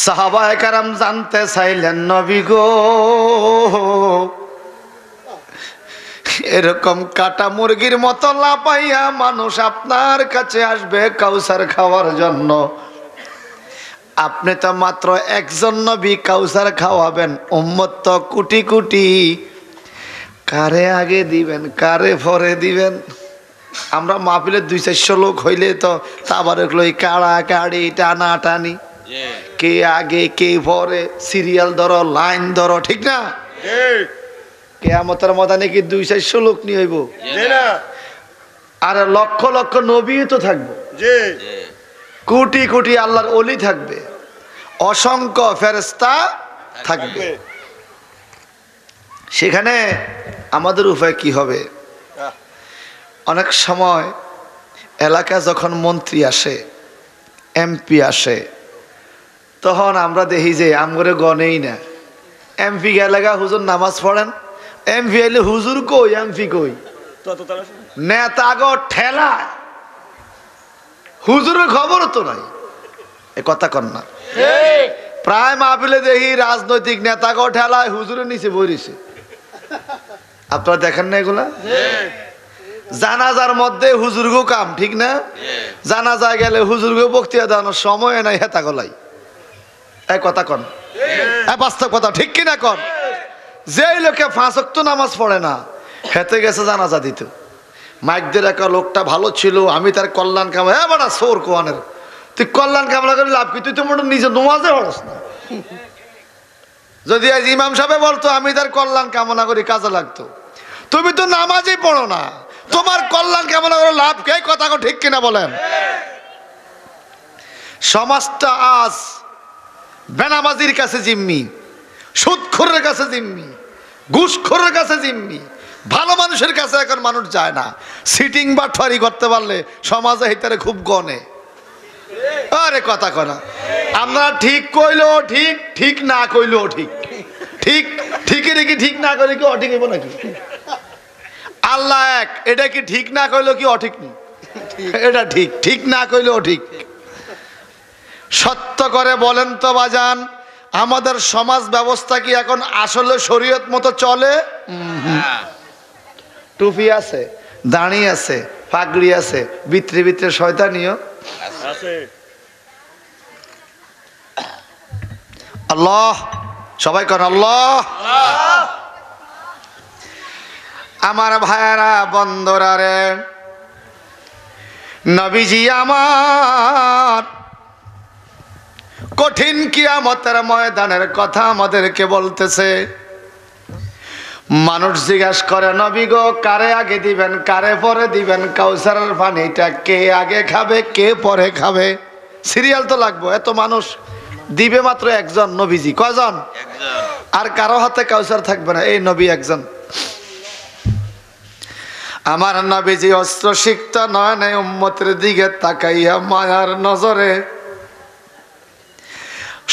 সাহাবায়ে কেরাম জানতে চাইলেন, নবী গো, এরকম কাটা মুরগির মতো লাপাইয়া মানুষ আপনার কাছে আসবে কাউসার খাওয়ার জন্য, আপনি তো মাত্র একজন নবী, কাউসার খাওয়াবেন, উম্মত তো কোটি কোটি, কারে আগে দিবেন কারে পরে দিবেন? আমরা মাহফিলে 200-400 লোক হইলে তো আবার ওই কাড়া কাড়ি টানা টানি, কে আগে কে পরে, সিরিয়াল ধরো, লাইন ধরো, ঠিক না? কিয়ামতের ময়দানে কি 200-400 লোক নিয়ে হইব? আর লক্ষ লক্ষ নবী তো থাকবো, কোটি কোটি আল্লাহর ওলি থাকবে, অসংখ্য ফেরেশতা থাকবে। সেখানে আমাদের উপায় কি হবে? অনেক সময় এলাকা যখন মন্ত্রী আসে, এমপি আসে, তখন আমরা দেখি যে আমগরে গনেই না। এমপি এলাকা হুজুর নামাজ পড়েন, এমপি এলে হুজুর কই, এমপি কই, নেতাগো ঠেলা, হুজুরের খবর তো নাই। এ কথা কন না? প্রায় মাহফিলে দেখি রাজনৈতিক নেতাগো ঠেলায় হুজুরের নিচে বইছে। আপনারা দেখেন না এগুলা? জানাজার মধ্যে হুজুরগো কাম, ঠিক না? জানাজায় গেলে হুজুরগো বক্তৃতা দেওয়ানোর সময় নাই, হেতা গলাই। এই কথা কন, বাস্তব কথা, ঠিক কিনা কন? যে লোকে 5 ওয়াক্ত নামাজ পড়ে না, হেতে গেছে জানাজা দিত, মাইক দিয়ে রাখা লোকটা ভালো ছিল, আমি তার কল্যাণ কামনা, হ্যাঁ বাড়া সোর কোয়ানের, তুই কল্যাণ কামনা করে লাভ কি? তুই তো মোটে নিজে নমাজে পড়স না। যদি আজ ইমাম সাহেব বলতো আমি তার কল্যাণ কামনা করি, কাজে লাগতো। তুমি তো নামাজই পড়ো না, তোমার কল্যাণ কামনা করে লাভ কে? কথা ঠিক কিনা বলেন? সমাজটা আজ বেনামাজির কাছে জিম্মি, সুদখোরের কাছে জিম্মি, ঘুষখোরের কাছে জিম্মি, ভালো মানুষের কাছে এখন মানুষ যায় না। সিটিং বা ঠরি করতে পারলে সমাজে হিতারে খুব গনে। আরে কথা কনা, আমরা ঠিক কইলো ঠিক, ঠিক না কইলো ঠিক, ঠিক ঠিকের কি ঠিক না কইলে কি অঠিক হইব নাকি? আল্লাহ এক, এটা কি ঠিক না কইলো কি অঠিক নি? এটা ঠিক, ঠিক না কইলো ঠিক। সত্য করে বলেন তো বাজান, আমাদের সমাজ ব্যবস্থা কি এখন আসলে শরীয়ত মতো চলে? টুপি আছে, দাঁড়ি আছে, পাগড়ি আছে, ভিতরে ভিতরে শয়তানিও আছে। আল্লাহ, সবাই কর আল্লাহ। আমার ভাইয়েরা, বন্ধুরা রে, নবীজি আমার কঠিন কিয়ামতের ময়দানের কথা আমাদেরকে বলতেছে। মানুষ জিজ্ঞাসা করে, নবী গো, কারে আগে দিবেন কারে পরে দিবেন? কাউসারের পানিটা কে আগে খাবে কে পরে খাবে? সিরিয়াল তো লাগবো, এত মানুষ দিবে মাত্র একজন, নবীজি। কয়জন? আর কারো হাতে কাউসার থাকবে না, এই নবী একজন। আমার নবীজি অস্ত্র সিক্ত নয়নে উম্মতের দিকে তাকাইয়া মায়ার নজরে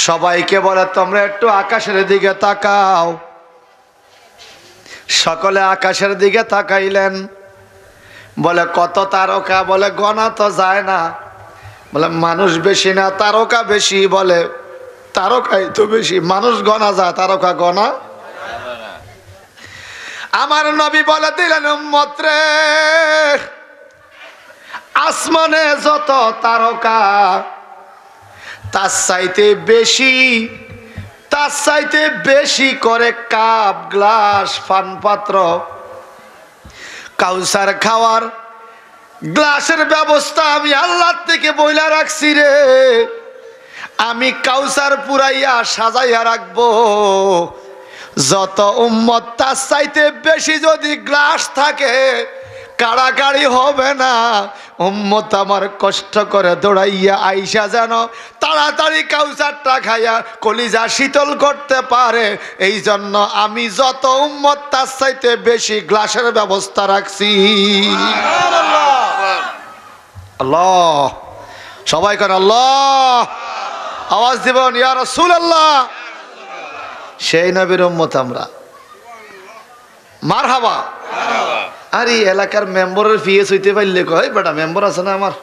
সবাইকে বলে, তোমরা একটু আকাশের দিকে তাকাও। সকলে আকাশের দিকে তাকাইলেন। বলে, কত তারকা? বলে, গণা তো যায় না। বলে, মানুষ বেশি না তারকা বেশি? বলে, তারকাই তো বেশি, মানুষ গণা যায়, তারকা গণা। আমার নবী বলে দিলেন, উম্মত রে, আসমানে যত তারকা তার চাইতে বেশি, তার চাইতে বেশি করে কাপ, গ্লাস, পানপাত্র, কাউসার খাওয়ার গ্লাসের ব্যবস্থা আমি আল্লাহ থেকে বইলা রাখছি রে। আমি কাউসার পুরাইয়া সাজাইয়া রাখবো। যত উম্মত তার চাইতে বেশি যদি গ্লাস থাকে, কাড়াকাড়ি হবে না। উম্মত আমার কষ্ট করে দৌড়াইয়া আইসা যেন তাড়াতাড়ি কাউসারটা খাইয়া কলিজা শীতল করতে পারে, এই জন্য আমি যত উম্মত তার চাইতে বেশি গ্লাসের ব্যবস্থা রাখছি। আল্লাহ, সবাই করে আল্লাহ। আওয়াজ দিবেন, ইয়া রাসূলুল্লাহ। সেই নবীর উম্মত আমরা। মারহাবা। আর এই এলাকার মেম্বারের ফিএস হইতে পারলে কয়, বেটা মেম্বার আছে না আমার,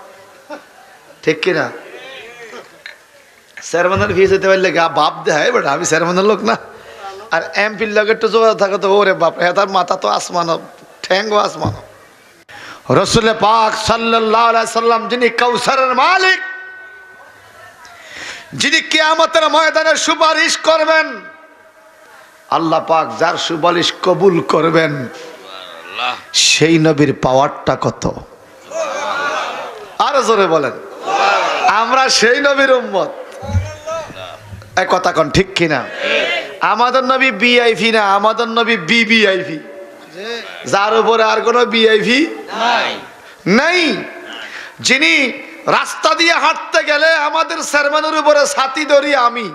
ঠিক কিনা? চেয়ারম্যানের ফিস হইতে পারলে গা বাপ দেয়, বাট আমি চেয়ারম্যানের লোক না। আর এমপির লোক একটু জোগাড় থাকে তো ওরে বাপ, তার মাথা তো আসমানো, ঠ্যাঙ্গো আসমানো। রসুল পাক সাল্লাল্লাহু আলাইহি সাল্লাম যিনি কাউসারের মালিক, যিনি কিয়ামতের ময়দানে সুপারিশ করবেন, আল্লাহ পাক যার সুপারিশ কবুল করবেন, সেই নবীর পাওয়ারটা কত? আরো জোরে বলেন। আমরা সেই নবীর উম্মত, এক কথা কোন ঠিক কিনা? আমাদের নবী ভিআইপি না, আমাদের নবী ভিভিআইপি, যার উপরে আর কোনো ভিআইপি নাই। যিনি রাস্তা দিয়ে হাঁটতে গেলে আমাদের চেয়ারম্যানের উপরে ছাতি ধরি আমি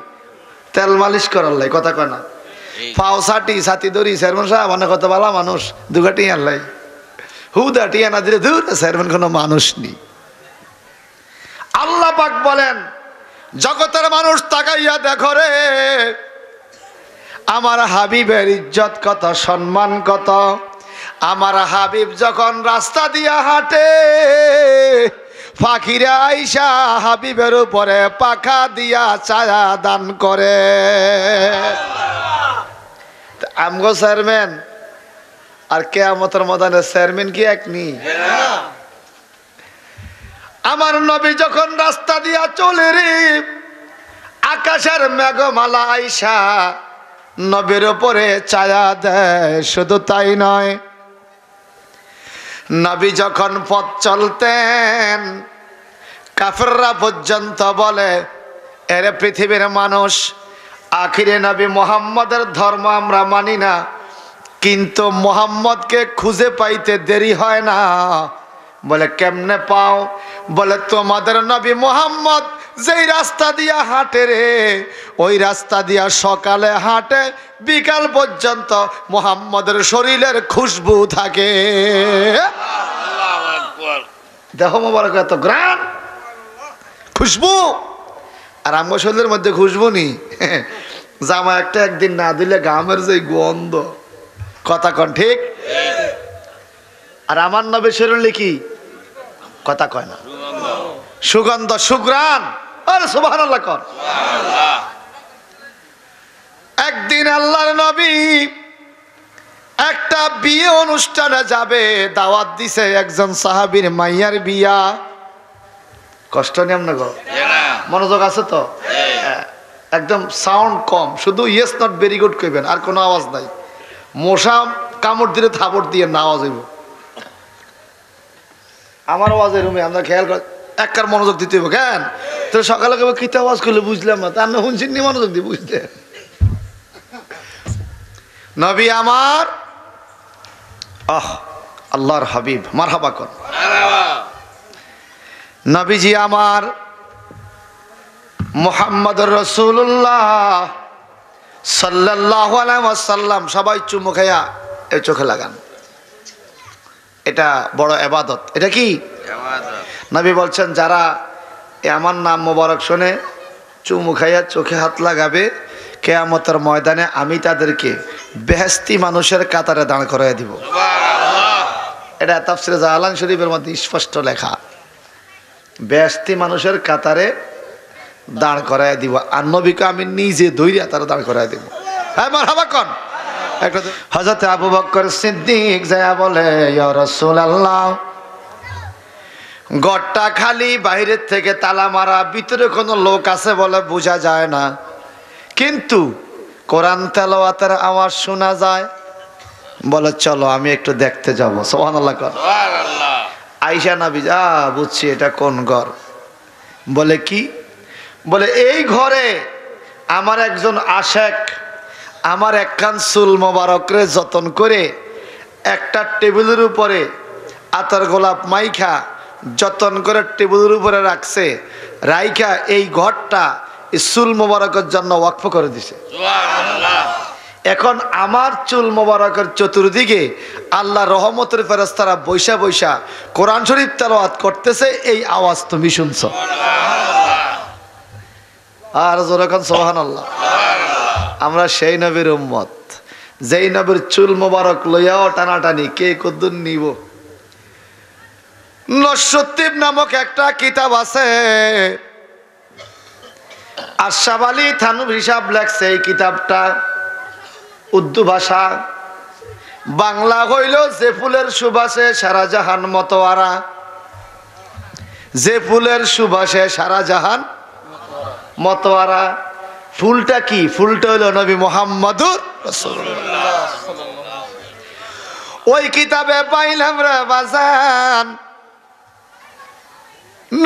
তেল মালিশ করার লাই, কথা কয় না, পাও ছাতি ধরি চেয়ারম্যান সাহেব অনেক কত ভালো মানুষ, দুগাটি আনলাই হুদাটি আনা দিলে দূর চেয়ারম্যান কোনো মানুষ নেই। আল্লাহ পাক বলেন, জগতের মানুষ তাকাইয়া দেখো রে, আমার হাবিবের ইজ্জত কত, সম্মান কত। আমার হাবিব যখন রাস্তা দিয়া হাঁটে, পাখিরা আইসা হাবিবের উপরে পাখা দিয়া ছায়া দান করে। আমগো চেয়ারম্যান আর কিয়ামতের ময়দানে চেয়ারম্যান কি এক নি? আমার নবী যখন রাস্তা দিয়া চলে রে, আকাশের মেঘমালা আইসা নবীর উপরে ছায়া দেয়। শুধু তাই নয়, নবী যখন পথ চলতেন, কাফেররা পর্যন্ত বলে, এরে পৃথিবীর মানুষ, আখিরে নবী মুহাম্মদের ধর্ম আমরা মানি না, কিন্তু মুহাম্মদকে খুঁজে পাইতে দেরি হয় না। বলে কেমনে পাও? বলে তোমাদের নবী মুহাম্মদ যেই রাস্তা দিয়া হাঁটে রে, ওই রাস্তা দিয়া সকালে হাঁটে, বিকাল পর্যন্ত মুহাম্মদের শরীরের খুশবু থাকে। দেহ মোবারক এত গ্রান খুশবু, আর আমার শরীরের মধ্যে খুশবু নি। জামা একটা একদিন না দিলে গামের যে গন্ধ, কথা কন ঠিক? আর আমার নবীর শরীরে কি কথা কয় না, সুগন্ধ, সুগ্রাণ। আরে সুবহানাল্লাহ কর। একদিন আল্লাহর নবী একটা বিয়ে অনুষ্ঠানে যাবে, দাওয়াত দিছে একজন সাহাবীর মাইয়ার বিয়া। কষ্ট নিয়ম না গো, মনোযোগ আছে তো? একদম সাউন্ড কম, শুধু ইয়েস নট ভেরি গুড কইবেন, আর কোনো আওয়াজ নাই। মশা কামড় দিলে থাপড় দিয়ে না আওয়াজ হইব। আমার আওয়াজের রুমে আমরা খেয়াল কর, একবার মনোযোগ দিতে হইব। কেন তো সকালে কেবল কিতে আওয়াজ করলে বুঝলাম না, তার না শুনছেন নি মনোযোগ দিয়ে বুঝতে। নবী আমার, আহ আল্লাহর হাবিব, মারহাবা কর। নবীজি আমার মুহাম্মদুর রাসূলুল্লাহ সাল্লাল্লাহু আলাইহি ওয়াসাল্লাম, সবাই চুমু খাইয়া এই চোখে লাগান, এটা বড় ইবাদত। এটা কি নবী বলছেন, যারা আমার নাম মোবারক শুনে চুমু খাইয়া চোখে হাত লাগাবে, কিয়ামতের ময়দানে আমি তাদেরকে বেহেশতি মানুষের কাতারে দাঁড় করাই দিব। এটা তাফসিরে জালালাইন শরীফের মধ্যে স্পষ্ট লেখা, বেহেশতি মানুষের কাতারে দাঁড় করাই দিব। আর নবীকে আমি নিজে ধৈর্য তারা দাঁড় করাই দিব। হ্যাঁ মারহাবা কোন। হযরত আবু বকর সিদ্দিক যায়া বলে, ইয়া রাসূলুল্লাহ, ঘরটা খালি, বাইরের থেকে তালা মারা, ভিতরে কোনো লোক আছে বলে বোঝা যায় না, কিন্তু কোরআন তেলাওয়াতের আওয়াজ শোনা যায়। বলে চলো আমি একটু দেখতে যাব। সুবহানাল্লাহ কর। আয়েশা নবী, বুঝছি এটা কোন ঘর। বলে কি? বলে এই ঘরে আমার একজন আশেক আমার একখান চুল মোবারকরে যতন করে একটা টেবিলের উপরে আতর গোলাপ মাইখা যতন করে টেবিলের উপরে রাখছে, রাইখা এই ঘরটা চুল মোবারকের জন্য ওয়াকফ করে দিছে। এখন আমার চুল মোবারকের চতুর্দিকে আল্লাহ রহমতের ফেরেশতারা বৈশা বৈশা কোরআন শরীফ তেলাওয়াত করতেছে, এই আওয়াজ তুমি শুনছো। আর যখন সুবহানাল্লাহ। আমরা সেই নবীর উম্মত, যেই নবীর চুল মোবারক লইয়াও টানাটানি কে কদ্দুর নিব। নসরুদ্দিন নামক একটা কিতাব আছে, আশরাফ আলী থানভী সাহেব লেখছে এই কিতাবটা উর্দু ভাষা, বাংলা হইল যে ফুলের সুবাসে সারা জাহান মতোয়ারা, যে ফুলের সুবাসে সারা জাহান মতোয়ারা। ফুলটা কি? ফুলটা হইল নবী মুহাম্মদুর রাসূলুল্লাহ। ওই কিতাবে পাইলাম রে বাজান,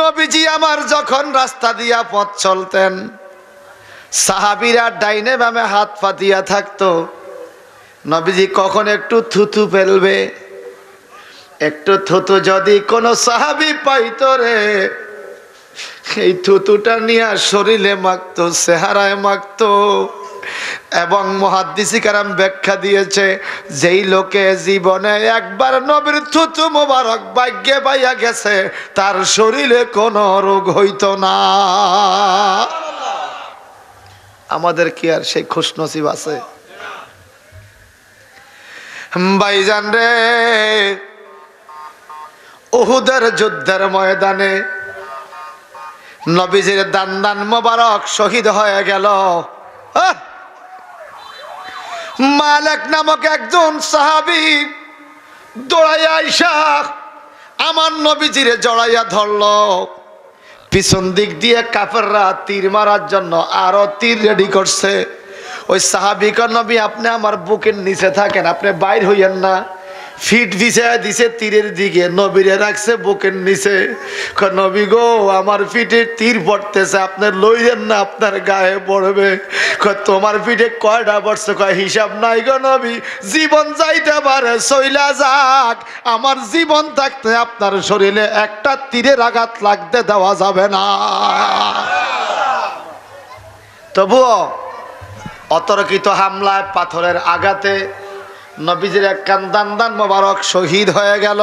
নবীজি আমার যখন রাস্তা দিয়া পথ চলতেন, সাহাবীরা ডাইনে বামে হাত পাতিয়া থাকতো। নবীজি কখন একটু থুতু ফেলবে, একটু থুতু যদি কোনো সাহাবী পাইতো রে, এই থুতুটা নিয়ে শরীরে মাখতো, চেহারায় মাখতো। এবং মুহাদ্দিস কেরাম ব্যাখ্যা দিয়েছে, যেই লোকে জীবনে একবার নবীর থুতু মোবারক ভাগ্যে পাইয়া গেছে, তার শরীরে কোনো রোগ হইতো না। আমাদের কি আর সেই খুশনসিব আছে? ভাইজান রে, উহুদের যুদ্ধের ময়দানে নবীজির দান্দান মোবারক শহীদ হয়ে গেল। মালিক নামক একজন সাহাবী দৌড়াইয়া আইসা আমার নবীজিরে জড়াইয়া ধরলো। পিছন দিক দিয়ে কাফেররা তীর মারার জন্য আরো তীর রেডি করছে। ওই সাহাবী কয়, নবী আপনি আমার বুকের নিচে থাকেন, আপনি বাইর হইয়েন না। ফিট বিছায়া দিছে তীরের দিকে, নবীরে রাখছে বুকের নিচে। কয়, নবী গো, আমার ফিটে তীর পড়তেছে, আপনি লইলেন না, আপনার গায়ে পড়বে। কয়, তোমার ফিটে কয়টা পড়ছে? কয়, হিসাব নাই গো নবী, জীবন যাইতে পারে, চইলা যাক, আমার জীবন থাকতে আপনার শরীরে একটা তীরের আঘাত লাগতে দেওয়া যাবে না। তবুও অতর্কিত হামলায়, পাথরের আঘাতে নবীজির এক কান দান মোবারক শহীদ হয়ে গেল।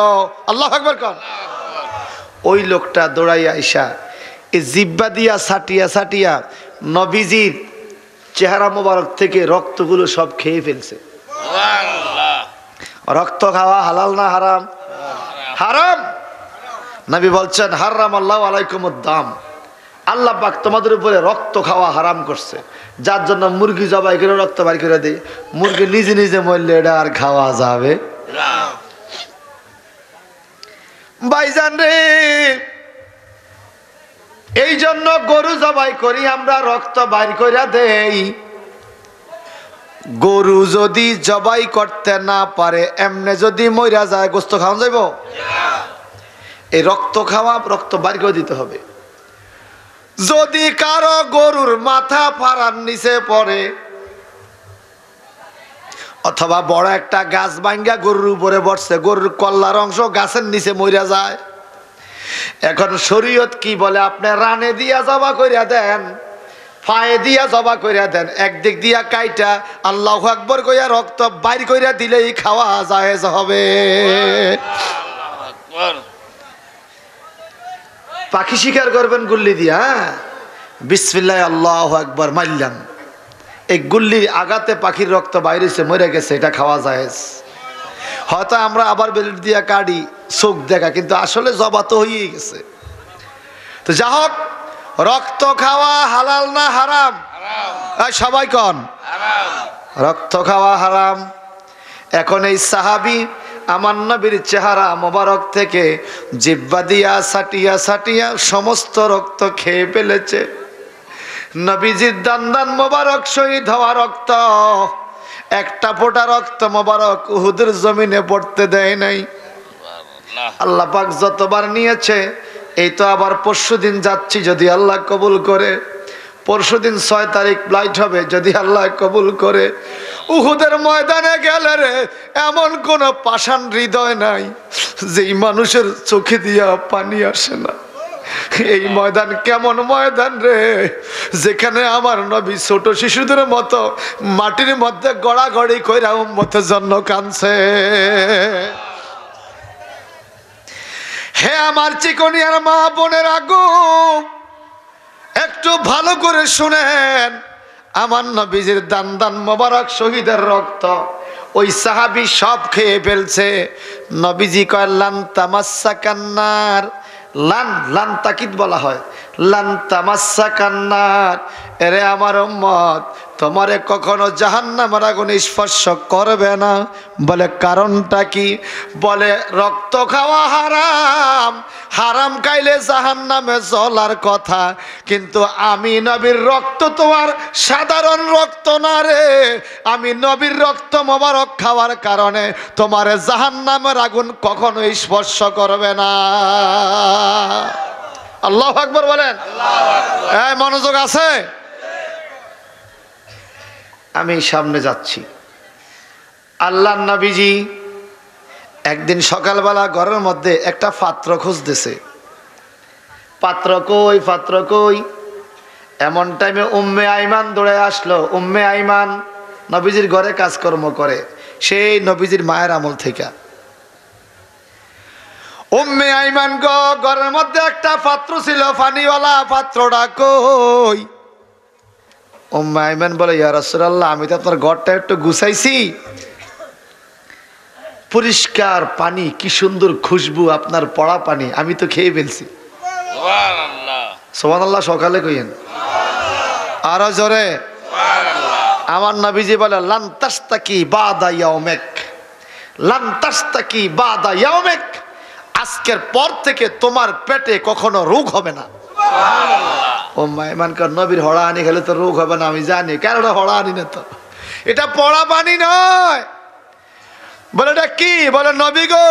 আল্লাহু আকবার কর। ওই লোকটা দৌড়াইয়া আইসা এই জিব্বা দিয়া ছাটিয়া ছাটিয়া নবীজির চেহারা মোবারক থেকে রক্তগুলো সব খেয়ে ফেলছে। রক্ত খাওয়া হালাল না হারাম? হারাম। নবী বলছেন, হারাম আল্লাহু আলাইকুমুদ দাম, আল্লাহ পাক তোমাদের উপরে রক্ত খাওয়া হারাম করছে। যার জন্য মুরগি জবাই করে রক্ত বাড়ি করে দেয়, মুরগি নিজে নিজে মরলে এটা আর খাওয়া যাবে না। ভাইজান রে, এই জন্য গরু জবাই করি আমরা, রক্ত বাইর করে দেই। গরু যদি জবাই করতে না পারে, এমনে যদি মইরা যায়, গোস্ত খাওয়া যাইব? এই রক্ত খাওয়া, রক্ত বাইর করে দিতে হবে। যদি কারো গরুর মাথা ফাড়ার নিচে পড়ে, অথবা বড় একটা গাছ ভাঙ্গা গরুর উপরে বসছে, গরুর কল্লার অংশ গাছের নিচে মইরা যায়, এখন শরীয়ত কি বলে? আপনি রানে দিয়া জবা কইরা দেন, পায়ে দিয়া জবা কইরা দেন, একদিক দিয়া কাইটা আল্লাহু আকবার কইয়া রক্ত বাইর কইরা দিলেই খাওয়া জায়েজ হবে। পাখি শিকার করবেন গুল্লি দিয়া, বিসমিল্লাহ আল্লাহু আকবার মারলাম, এই গুল্লির আঘাতে পাখির রক্ত বাইরেছে, মরে গেছে, এটা খাওয়া জায়েজ। হয়তো আমরা আবার বেলুট দিয়া কাটি, চোখ দেখা, কিন্তু আসলে জবা তো হয়েই গেছে। তো যা হোক, রক্ত খাওয়া হালাল না হারাম? সবাই কন, রক্ত খাওয়া হারাম। এখন এই সাহাবী আমার নবীর চেহারা মোবারক থেকে জিহ্বা দিয়া ছাটিয়া ছাটিয়া সমস্ত রক্ত খেয়ে ফেলেছে। নবীজির দান মোবারক শহীদ হওয়া রক্ত, একটা ফোঁটা রক্ত মোবারক উহুদের জমিনে পড়তে দেয় নাই। আল্লাহ পাক যতবার নিয়েছে, এই তো আবার পরশুদিন যাচ্ছি, যদি আল্লাহ কবুল করে। পরশুদিন 6 তারিখ ফ্লাইট হবে, যদি আল্লাহ কবুল করে। উহুদের ময়দানে গেলে রে, এমন কোন পাষাণ হৃদয় নাই যেই মানুষের চোখে দিয়া পানি আসে না। এই ময়দান কেমন ময়দান রে, যেখানে আমার নবী ছোট শিশুদের মতো মাটির মধ্যে গড়াগড়ি কইরা উম্মতের জন্য কাঁদছে। হে আমার চিকনিয়ার মা বোনের আগু, একটু ভালো করে শুনেন, আমার নবীজির দান মোবারক শহীদের রক্ত ওই সাহাবী সব খেয়ে ফেলছে। নবীজি কয়, লান তামাসসাকান্নার, লান লান তাকিদ বলা হয়, লান তামাসসাকান্নার, এরে আমার উম্মত, তোমারে কখনো জাহান্নামের আগুন স্পর্শ করবে না। বলে কারণটা কি? বলে রক্ত খাওয়া হারাম, হারাম খাইলে জাহান্নামে জ্বলার কথা, কিন্তু আমি নবীর রক্ত তোমার সাধারণ রক্ত না রে, আমি নবীর রক্ত মোবারক খাওয়ার কারণে তোমার জাহান্নামের আগুন কখনো স্পর্শ করবে না। আল্লাহু আকবার বলেন। এই মনোযোগ আছে? আমি সামনে যাচ্ছি। আল্লাহর নবীজি একদিন সকালবেলা ঘরের মধ্যে একটা পাত্র খুঁজতেছে। পাত্র কই, পাত্র কই? এমন টাইমে উম্মে আইমান দৌড়ে আসলো। উম্মে আইমান নবীজির ঘরে কাজকর্ম করে, সেই নবীজির মায়ের আমল থেকে। উম্মে আইমান গো, ঘরের মধ্যে একটা পাত্র ছিল পানিওয়ালা, পাত্রটা কই? উম্মে আইমান বলে, ইয়া রাসূলুল্লাহ, আমি তো আপনার ঘরটা একটু গুছাইছি, পরিষ্কার পানি, কি সুন্দর খুশবু আপনার পড়া পানি, আমি তো খেয়ে ফেলছি। সুবহানাল্লাহ, সুবহানাল্লাহ সকালে কইেন, আরো জোরে। আমার নবীজি বলে, লান তাস্তাকি বাদা ইয়াউমিক, লান তাস্তাকি বাদা ইয়াউমিক, আজকের পর থেকে তোমার পেটে কখনো রোগ হবে না। ও মাইমানকার নবীর হড়াহানি খেলে তো রোগ হবে না আমি জানি, কারণ হড়াহানি না তো, এটা পড়া পানি নয়। বলে এটা কি? বলে নবী গো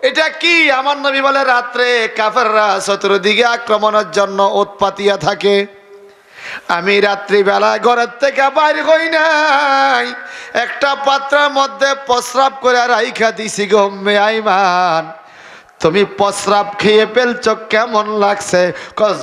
এটা কি? আমার নবী বলে, রাত্রে কাফেররা চতুর্দিকে আক্রমণের জন্য উৎপাতিয়া থাকে, আমি রাত্রিবেলায় ঘরের থেকে বাইরে হই নাই, একটা পাত্রের মধ্যে প্রস্রাব করে রাইখা দিছি গো উম্মে আইমান, তুমি প্রস্রাব খেয়ে ফেলছো, কেমন লাগছে?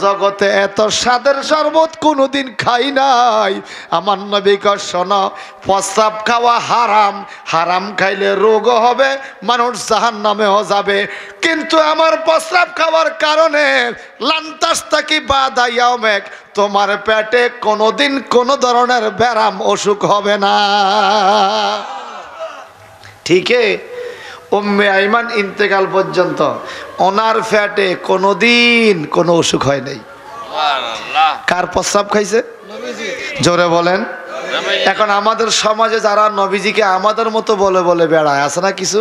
জগতে এত স্বাদের শরবত কোনোদিন খাই নাই। আমার নবী কয়, শোনো, প্রস্রাব খাওয়া হারাম, হারাম খাইলে রোগ হবে, মানুষ জাহান্নামেও যাবে, কিন্তু আমার প্রস্রাব খাওয়ার কারণে লান্তাস্তাকি বাদা ইয়াউমিক, তোমার পেটে কোনোদিন কোনো ধরনের ব্যারাম অসুখ হবে না। ঠিক আছে? উম্মে আইমান ইন্তেকাল পর্যন্ত ওনার ফ্যাটে কোনোদিন কোনো অসুখ হয় নাই। কার প্রস্রাব খাইছে? জোরে বলেন। এখন আমাদের সমাজে যারা নবীজিকে আমাদের মতো বলে বলে বেড়ায়, আছে না কিছু,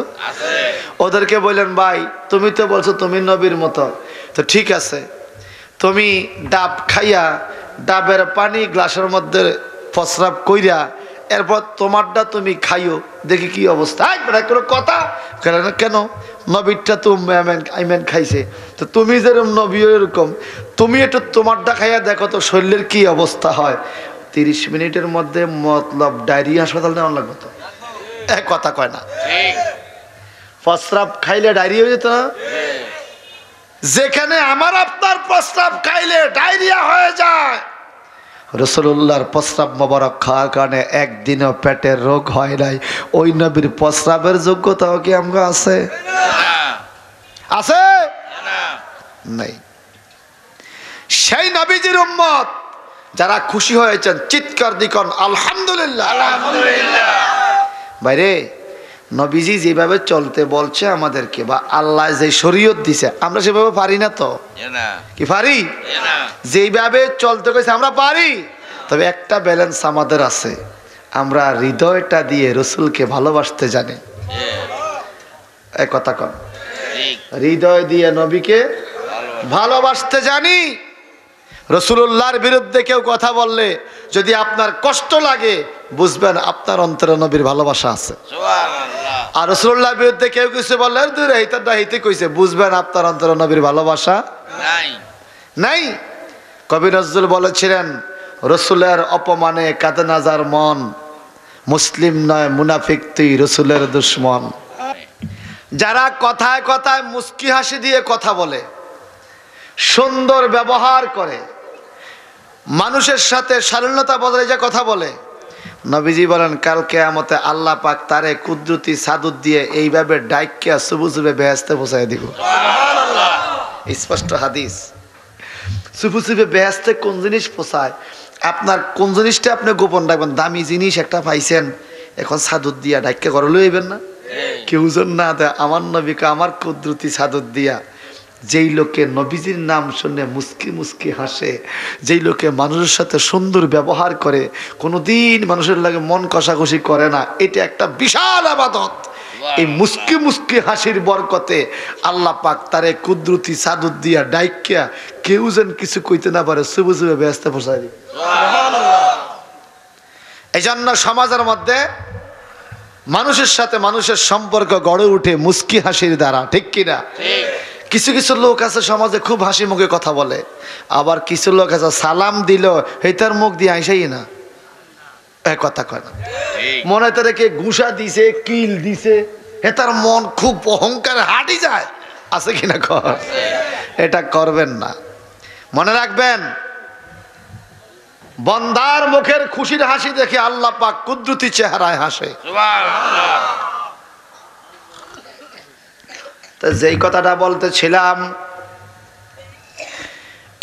ওদেরকে বললেন, ভাই তুমি তো বলছো তুমি নবীর মতো, তো ঠিক আছে, তুমি ডাব খাইয়া ডাবের পানি গ্লাসের মধ্যে প্রস্রাব কইরা এরপর তোমারটা তুমি খাইও, দেখি কি অবস্থা। কোনো কথা কেন? নবীরটা তো আইমান খাইছে, তো তুমি যেরকম নবী এরকম তুমি একটু তোমারটা খাইয়া দেখো তো শরীরের কি অবস্থা হয়। 30 মিনিটের মধ্যে মতলব ডায়রিয়া হাসপাতাল নেওয়া লাগবে তো, এক কথা কয় না? প্রস্রাব খাইলে ডায়রিয়া হয়ে যেত না? যেখানে আমার আপনার প্রস্রাব খাইলে ডায়রিয়া হয়ে যায়, রাসূলুল্লাহর প্রস্রাব মোবারক খাওয়ার কারণে একদিনও পেটের রোগ হয় নাই। ওই নবীর প্রস্রাবের যোগ্যতাও কি আমরা আছে? আছে নাই। সেই নবীজির উম্মত যারা খুশি হয়েছেন চিৎকার দিকন আলহামদুলিল্লাহ। আলহামদুলিল্লাহ। বাইরে নবীজি যেভাবে চলতে বলছে আমাদেরকে, বা আল্লাহ যে শরীয়ত দিছে, আমরা সেভাবে পারি না তো, কি পারি? যেভাবে চলতে কইছে আমরা পারি, তবে একটা ব্যালেন্স আমাদের আছে, আমরা হৃদয়টা দিয়ে রসুলকে ভালোবাসতে জানি। এক কথা কন, হৃদয় দিয়ে নবীকে ভালোবাসতে জানি। রসুলুল্লাহর বিরুদ্ধে কেউ কথা বললে যদি আপনার কষ্ট লাগে, বুঝবেন আপনার অন্তরে নবীর ভালোবাসা আছে। আর রাসূলুল্লাহর বিরুদ্ধে কেউ কিছু বললে দূরে হিতে কইছে, বুঝবেন আপনার অন্তরে নবীর ভালোবাসা নাই। কবি নজরুল বলেছিলেন, রসুলের অপমানে কাঁদে না যার মন, মুসলিম নয় মুনাফিক তুই রসুলের দুশ্মন। যারা কথায় কথায় মুস্কি হাসি দিয়ে কথা বলে, সুন্দর ব্যবহার করে, মানুষের সাথে শালীনতা বজায় যে কথা বলে, নবীজি বলেন কাল কিয়ামতে আল্লাহ পাক তারে কুদরতি সাদুদ দিয়ে এইভাবে ডাইক্যা সুবু সুবে বেহেশতে পৌঁছায় দিব। সুবহানাল্লাহ। স্পষ্ট হাদিস। সুবু সুবে বেহেশতে কোন জিনিস পৌঁছায়? আপনার কোন জিনিসটা আপনি গোপন রাখবেন? দামি জিনিস একটা পাইছেন, এখন সাদুদ দিয়া ডাইক্যা করে লইবেন না, কেউ যেন না দেয়। আমার নবীকে আমার কুদরতি সাদুদ দিয়া যেই লোকে নবীজির নাম শুনে মুস্কি মুস্কি হাসে, যেই লোকে মানুষের সাথে সুন্দর ব্যবহার করে, কোনোদিন মানুষের লাগে মন কষাকষি করে না, এটা একটা বিশাল ইবাদত। এই মুস্কি মুস্কি হাসির বরকতে আল্লাহ পাক তারে কুদরতি সাদুদ দিয়া ডাইকিয়া কেউ যেন কিছু কইতে না পারে, শুভে শুভে ব্যস্ত বসাই দিই। এই জন্য সমাজের মধ্যে মানুষের সাথে মানুষের সম্পর্ক গড়ে উঠে মুস্কি হাসির দ্বারা, ঠিক কিনা? কিছু কিছু লোক আছে সমাজে খুব হাসি মুখে কথা বলে, আবার কিছু লোক আছে সালাম দিল হেতার মুখ দিয়ে আইসাই না, কথা কয় না, মনে তারে কে ঘুষা দিছে কিল দিছে, হেতার মন খুব অহংকার হাঁটি যায়, আছে কিনা? কর, এটা করবেন না। মনে রাখবেন, বন্দার মুখের খুশির হাসি দেখে আল্লাহ পাক কুদরতি চেহারায় হাসে। তো যেই কথাটা বলতেছিলাম,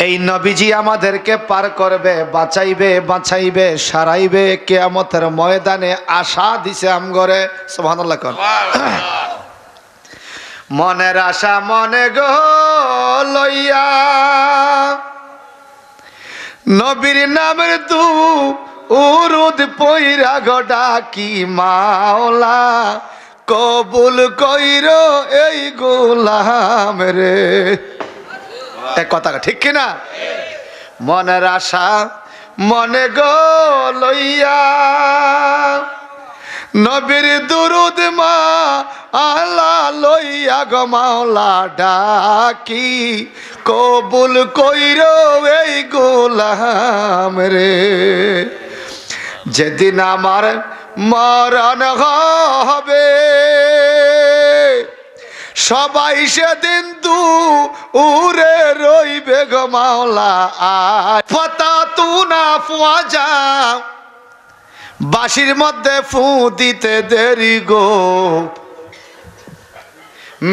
এই নবীজি আমাদেরকে পার করবে, বাঁচাইবে, বাঁচাইবে, সারাইবে কিয়ামতের ময়দানে, আশা দিছে আমগরে। সুবহানাল্লাহ। কোন মনের আশা মনে গো লইয়া, নবীর নামের তু উরুদ পইরা গো ডাকি মাওলা, কবুল কইরো এই গোলাম রে। এক কথা ঠিক কিনা? মনের আশা মনে গো লইয়া, নবীর দুরুদ মা আল্লাহ লইয়া গো মাওলা ডাকি, কবুল কইরো এই গোলাম রে। যেদিন আমার মরণ হবে, সবাই সেদিন দূরে রইবে গো মাওলা, ফাতা তু না ফুয়াজা, বাঁশির মধ্যে ফু দিতে দেরি গো,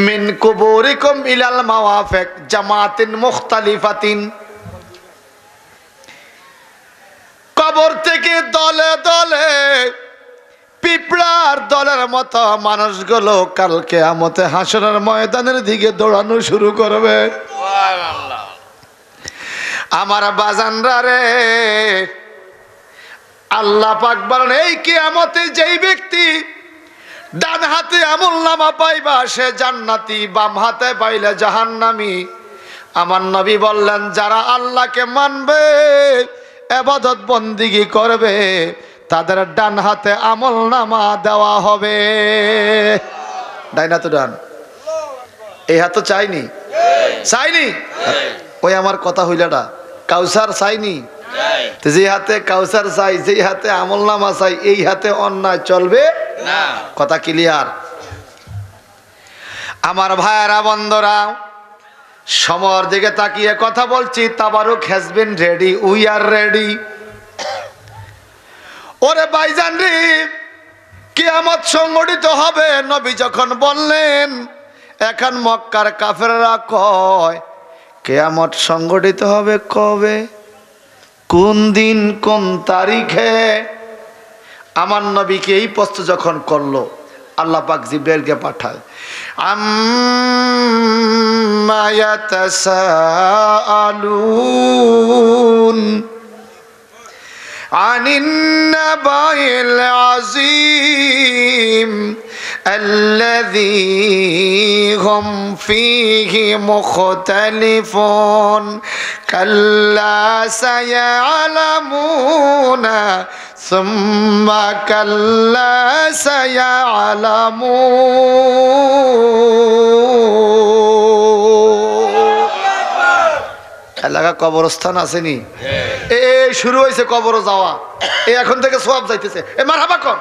মিন কুবুরিকুম ইলাল মাওয়াফিক জামাতিন মুখতালিফাতিন, কবর থেকে দলে দলে পিঁপড়ার দলের মতো মানুষগুলো কাল কিয়ামতে হাসরের ময়দানের দিকে দৌড়ানো শুরু করবে। আমার বাজানরা রে, আল্লাহ পাক বলেন এই কিয়ামতে যেই ব্যক্তি ডান হাতে আমলনামা পাইবা সে জান্নাতি, বাম হাতে পাইলে জাহান্নামী। আমার নবী বললেন যারা আল্লাহকে মানবে, ইবাদত বন্দেগী করবে, তাদের ডান হাতে আমলনামা দেওয়া হবে। ডাইন হাতে ডান, এই হাত চাইনি, চাইনি ওই আমার কথা হইলাটা, কাউসার চাইনি, যে হাতে কাউসার চাই, যে হাতে আমলনামা চাই, এই হাতে অন্যায় চলবে না। কথা ক্লিয়ার? আমার ভাইয়েরা বন্ধুরা, সময়ের দিকে তাকিয়ে কথা বলছি। তাবারুক has been ready, we are ready. ওরে ভাইজান রে, কিয়ামত সংগঠিত হবে। নবী যখন বললেন, এখন মক্কার কাফেররা কয় কিয়ামত সংগঠিত হবে কবে, কোন দিন, কোন তারিখে? আমার নবীকে এই প্রশ্ন যখন করলো, আল্লাহ পাক জিবরাইলকে পাঠায়, আম্মা ইয়াতাসাআলুন আনিন নাবাইল আযীম الذي هم فيه مختلفون كلا سيعلمون ثم كلا سيعلمون। এলাকা কবরস্থান আসেনি, এ শুরু হয়েছে কবর যাওয়া, এ এখন থেকে সওয়াব যাইতেছে। এ মারহাবা কোন?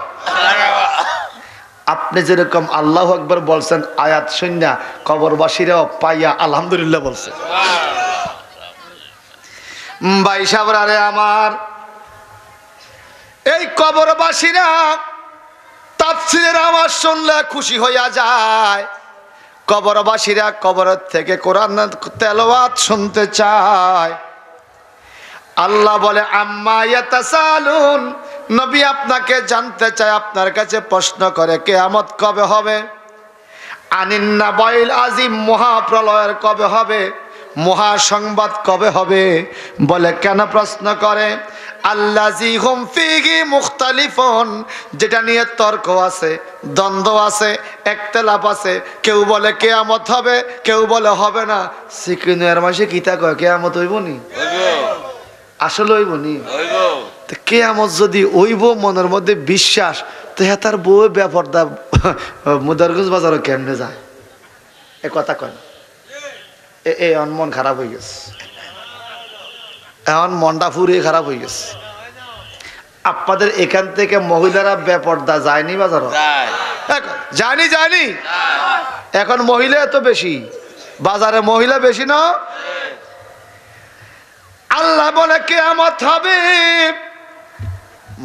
আপনি যেরকম আল্লাহু আকবার বলছেন, আয়াত শুনিয়া কবরবাসীরাও পাইয়া আলহামদুলিল্লাহ বলছে। ভাই সাবরারে আমার, এই কবরবাসীরা তাফসীরের আওয়াজ শুনলে খুশি হইয়া যায়। কবরবাসীরা কবরের থেকে কোরআন তেলাওয়াত শুনতে চায়। আল্লাহ বলে আম্মা ইয়াতাসালুন, নবী আপনাকে জানতে চায়, আপনার কাছে প্রশ্ন করে কিয়ামত কবে হবে। আনিন্না বয়ল আজিম, মহাপ্রলয়ের কবে হবে, মহা সংবাদ কবে হবে? বলে কেন প্রশ্ন করে? আল্লাযী হুম ফীহি মুখতালিফুন, যেটা নিয়ে তর্ক আছে, দ্বন্দ্ব আছে, একতলাপ আছে। কেউ বলে কিয়ামত হবে, কেউ বলে হবে না। সিকিনের মাসে কিতা কয় কিয়ামত হইব নি? আসলে হইব নি? তো কিয়ামত যদি হইব মনের মধ্যে বিশ্বাস, তো হ্যাঁ তার বউ ব্যাপারটা মুদারগঞ্জ বাজারও কেমনে যায়? এ কথা কয় না। এখন মন খারাপ হয়ে গেছে, এখন মনটা ফুরিয়ে খারাপ হয়ে গেছে। আপনাদের এখান থেকে মহিলারা বেপর্দা যায়নি বাজার? জানি জানি, এখন মহিলা এত বেশি, বাজারে মহিলা বেশি না। আল্লাহ বলে কিয়ামত হবে।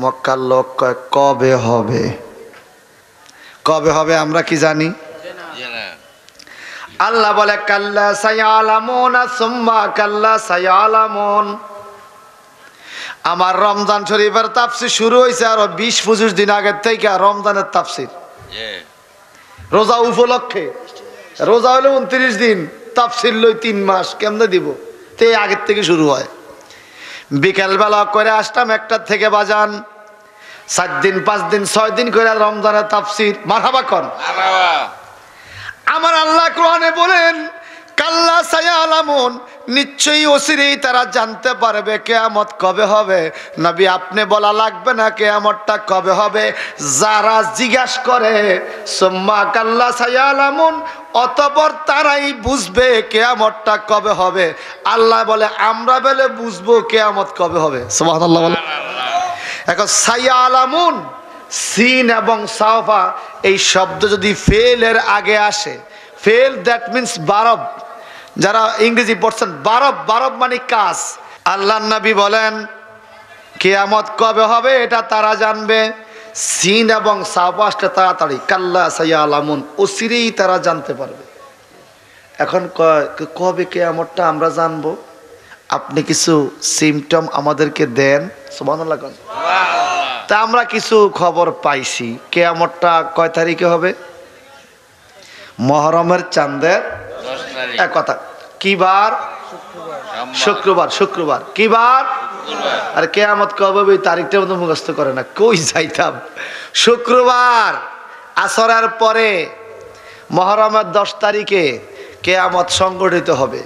মক্কার লোক কয় কবে হবে? কবে হবে আমরা কি জানি? আল্লাহ বলে কাল্লা সায়ালামুন সুম্মা কাল্লা সায়ালামুন। আমার রমজান শরীফের তাফসীর শুরু হয়েছে আরো 20-25 দিন আগের থেকে। রমজানের তাফসীর রোজা উপলক্ষে, রোজা হলো 29 দিন, তাফসীর লই 3 মাস, কেমনে দিব? তে আগের থেকে শুরু হয়। বিকেলবেলা করে আসতাম 1টা থেকে বাজান 4 দিন 5 দিন 6 দিন করে রমজানের তাফসীর। মারহাবা কোন আমার আল্লাহ কোরআনে বলেন কাল্লা সায়ালামুন, নিশ্চয়ই অচিরেই তারা জানতে পারবে কিয়ামত কবে হবে। নবী আপনি বলা লাগবে না কিয়ামতটা কবে হবে। যারা জিজ্ঞাসা করে সুম্মা কাল্লা সায়ালামুন, অতঃপর তারাই বুঝবে কিয়ামতটা কবে হবে। আল্লাহ বলে আমরা বলে বুঝবো কিয়ামত কবে হবে। সুবহানাল্লাহ বলে। এখন সায়ালামুন, সিন এবং সাওফা এই শব্দ যদি ফেলের আগে আসে, ফেল দ্যাট মিন্স বারব। যারা ইংরেজি পড়ছেন, বারব, বারব মানে কাজ। আল্লাহর নবী বলেন কিয়ামত কবে হবে এটা তারা জানবে। সিন এবং সাওফা আসলে তাড়াতাড়ি, কাল্লা সায়ালামুন, অচিরেই তারা জানতে পারবে। এখন কবে কিয়ামতটা আমরা জানবো? আপনি কিছু সিমটম আমাদেরকে দেন। সুবহানাল্লাহ। তা আমরা কিছু খবর পাইছি। কিয়ামতটা কয় তারিখে হবে? মুহররমের চাঁদের এক কথা কি বার? শুক্রবার। শুক্রবার কি বার? আর কিয়ামত কবে হবে তারিখটা মতো মুখস্থ করে না, কই যাইতাম। শুক্রবার আসরের পরে মুহররমের 10 তারিখে কিয়ামত সংগঠিত হবে।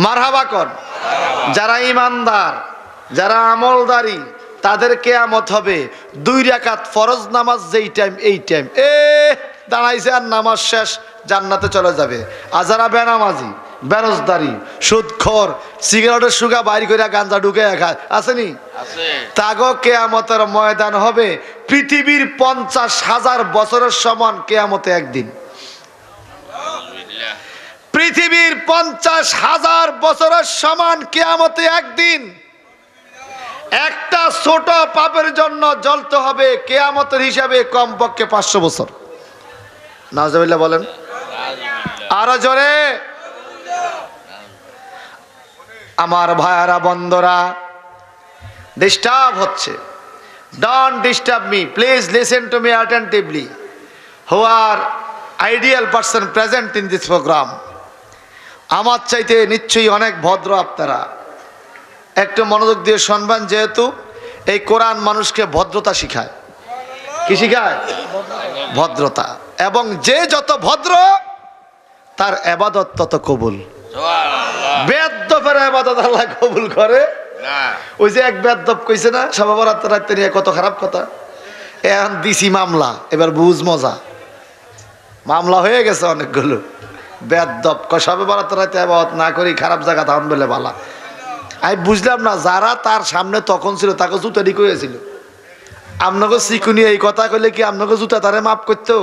মারহাবা কোন। যারা ইমানদার, যারা আমলদারি, তাদের কিয়ামত হবে 2 রাকাত ফরজ নামাজ যেই টাইম এই টাইম দাঁড়াইছে আর নামাজ শেষ, জান্নাতে চলে যাবে। আর যারা বেনামাজি, বেরোজদারি, সুদখোর, সিগারেটের সুগা বাইর করে গাঞ্জা ঢুকে খায়, আসেনি? তাগো কিয়ামতের ময়দান হবে পৃথিবীর 50,000 বছরের সমান। কিয়ামতে একদিন পৃথিবীর 50,000 বছরের সমান কিয়ামতে একদিন। একটা ছোট পাপের জন্য জ্বলতে হবে কিয়ামতের হিসাবে কমপক্ষে 500 বছর। নাউজুবিল্লাহ বলেন আরো জোরে। আমার ভাইয়ারা বন্ধুরা, ডিস্টার্ব হচ্ছে, don't disturb me, please listen to me attentively, who are ideal person present in this program. আমার চাইতে নিশ্চয়ই অনেক ভদ্র আপনারা, একটু মনোযোগ দিয়ে শুনবেন, যেহেতু এই কোরআন মানুষকে ভদ্রতা শিখায়। কি শিখায়? ভদ্রতা। এবং যে যত ভদ্র তার ইবাদত তত কবুল। বেয়াদবের ইবাদত আল্লাহ কবুল করে না। ওই যে এক বেয়াদব কইছে না সবে বরাত রাতে নিয়ে, কত খারাপ কথা। এখন দিছি মামলা, এবার বুঝ মজা। মামলা হয়ে গেছে অনেকগুলো। বেয়াদব সবে বরাত রাতে ইবাদত না করি খারাপ জায়গা ধান বলে বালা। আমি বুঝলাম না, যারা তার সামনে তখন ছিল তাকে জুতারি করেছিল। আপনাকে শিখুনি এই কথা কইলে কি আপনাকে জুতা তারে মাফ করতো?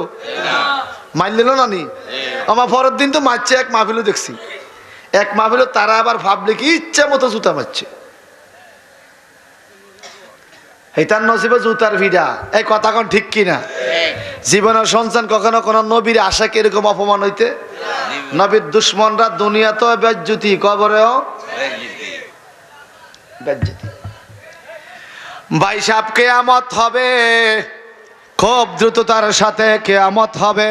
মারলেন না নি? আমার পরের দিন তো মারছে, এক মাহফিলও দেখছি। এক মাহফিল তারা আবার ভাবলে কি ইচ্ছা মতো জুতা মারছে। এইটার নসিবে জুতার ভিড়া, এই কথা কোন ঠিক কিনা? জীবনে শুনছেন কখনো কোন নবীর আশাকে এরকম অপমান হইতে? নবীর দুশ্মনরা দুনিয়াতে বেজ্জতি, কবরেও বেজ্জতি। ভাই সাহেব কিয়ামত হবে, খুব দ্রুততার সাথে কিয়ামত হবে।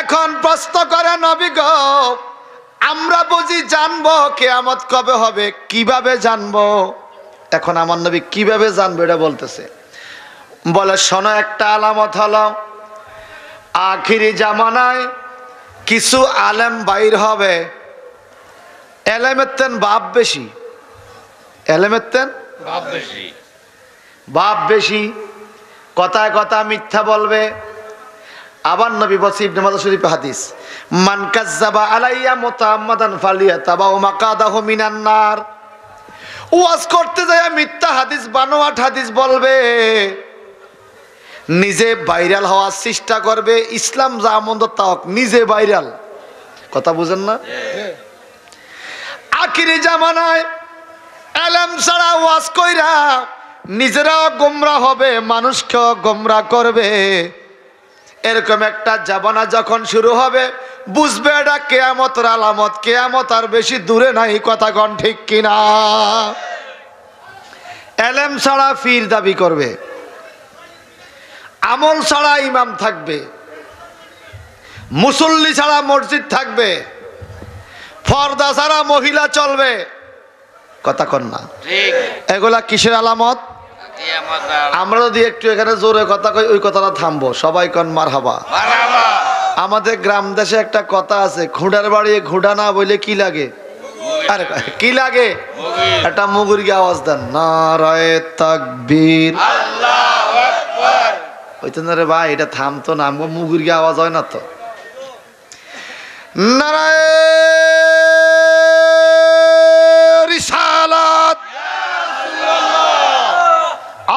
এখন প্রশ্ন করে নবী গো, আমরা বুঝি জানবো কিয়ামত কবে হবে, কিভাবে জানবো? এখন আমার নবী কিভাবে জানবো এটা বলতেছে। বলে শোনো, একটা আলামত হলো আখিরি জামানায় কিছু আলেম বাইর হবে। এলেমের তেন বাপ বেশি, এলেমের তেন বাপ বেশি, কথায় কথা মিথ্যা বলবে। আবার নবী বলছে, ইবনে মাজাহ শরীফ হাদিস, মান কাজ্জাবা আলাইয়া মুতাআম্মাদান ফালিয়াতাবাউ মাকাদাহু মিনান নার। ওয়াজ করতে যায় মিথ্যা হাদিস, বানোয়াট হাদিস বলবে, নিজে ভাইরাল হওয়ার চেষ্টা করবে। ইসলাম যা মন্দ তা হোক, নিজে ভাইরাল। কথা বুঝেন না? আখিরি জামানায় এলেম ছাড়া ওয়াজ কইরা নিজেরাও গোমরা হবে, মানুষকেও গোমরা করবে। এরকম একটা জামানা যখন শুরু হবে, বুঝবে এটা কিয়ামতের আলামত। কিয়ামত আর বেশি দূরে নাই। কথা কোন ঠিক কিনা? এলেম ছাড়া পীর দাবি করবে, আমল ছাড়া ইমাম থাকবে, মুসল্লি ছাড়া মসজিদ থাকবে, পর্দা ছাড়া মহিলা চলবে। কথা কন না? এগুলা কিসের আলামত? আমরা যদি একটু এখানে জোরে কথা কই, ওই কথাটা থামবো। সবাই কন মারহাবা। আমাদের গ্রাম দেশে একটা কথা আছে, ঘোড়ার বাড়ি ঘোড়া না বলে কি লাগে? আরে কি লাগে? একটা মুগুরকে আওয়াজ দেন, নারায়ে তাকবীর, আল্লাহু আকবার। ওইতো না রে ভাই, এটা থামতো না, আমগো মুগুরকে আওয়াজ হয় না তো। নারায়ে রিসালাত,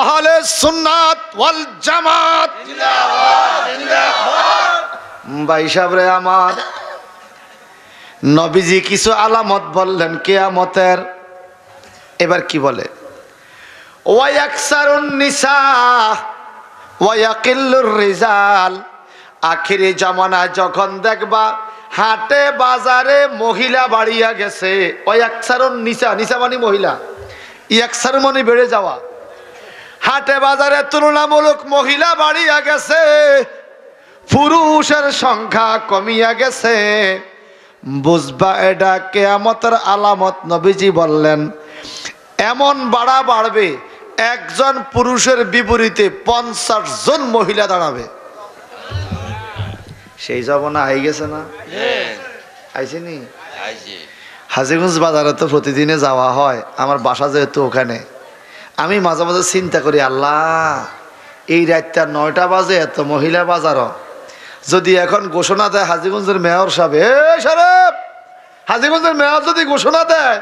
আহলে সুন্নাত ওয়াল জামাত জিন্দাবাদ জিন্দাবাদ। ভাই সাহেব রে আমার, নবীজি কিছু আলামত বললেন কিয়ামতের। এবার কি বলে? ওয়া ইয়াকসারুন নিসা ওয়া ইয়াকিল্লুর রিজাল। আখিরি জামানায় যখন দেখবা হাটে বাজারে মহিলা বাড়িয়া গেছে। ওয়া ইয়াকসারুন নিসা, নিসা মানে মহিলা, ইয়াকসার মানে বেড়ে যাওয়া। হাটে বাজারে তুলনামূলক মহিলা বাড়িয়া গেছে, পুরুষের সংখ্যা কমিয়া গেছে। বুঝবা এটা কিয়ামতের আলামত। নবীজি বললেন এমন বাড়া বাড়বে, একজন পুরুষের বিপরীতে 50 জন মহিলা দাঁড়াবে। সেই জমানা আই গেছে না? আইসেনি? হাজীগঞ্জ বাজারে তো প্রতিদিনে যাওয়া হয়, আমার বাসা যেহেতু ওখানে। আমি মাঝে মাঝে চিন্তা করি, আল্লাহ এই রাতটা 9টা বাজে, এত মহিলা বাজারও। যদি এখন ঘোষণা দেয় হাজীগঞ্জের মেয়র সাহেব, হাজীগঞ্জের মেয়র যদি ঘোষণা দেয়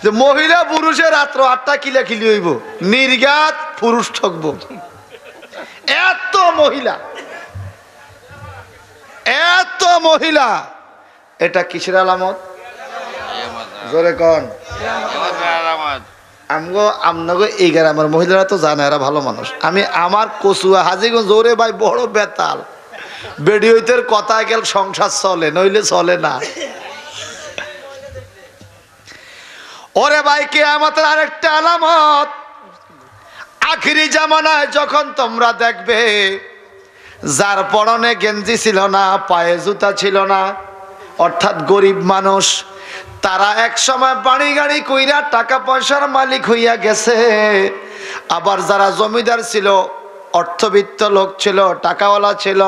যে মহিলা পুরুষের রাত্র 8টা কিলাকিলি হইব, নির্ঘাত পুরুষ ঠকব। এত মহিলা, এত মহিলা, এটা কিসের আলামত? জোরে কন। আমগো এই গ্রামের মহিলারা তো জানে, এরা ভালো মানুষ। আমি আমার কচুয়া হাজীগঞ্জ, ওরে ভাই বড় বেতাল, বেডিওইতের কথা গেল সংসার চলে, নইলে চলে না। ওরে ভাই কিয়ামতের আরেকটা আলামত, আখিরি জামানায় যখন তোমরা দেখবে যার পরনে গেঞ্জি ছিল না, পায়ে জুতা ছিল না, অর্থাৎ গরিব মানুষ, তারা এক সময় বাড়ি গাড়ি কইরা টাকা পয়সার মালিক হইয়া গেছে। আবার যারা জমিদার ছিল, অর্থবিত্ত লোক ছিল, টাকাওয়ালা ছিল,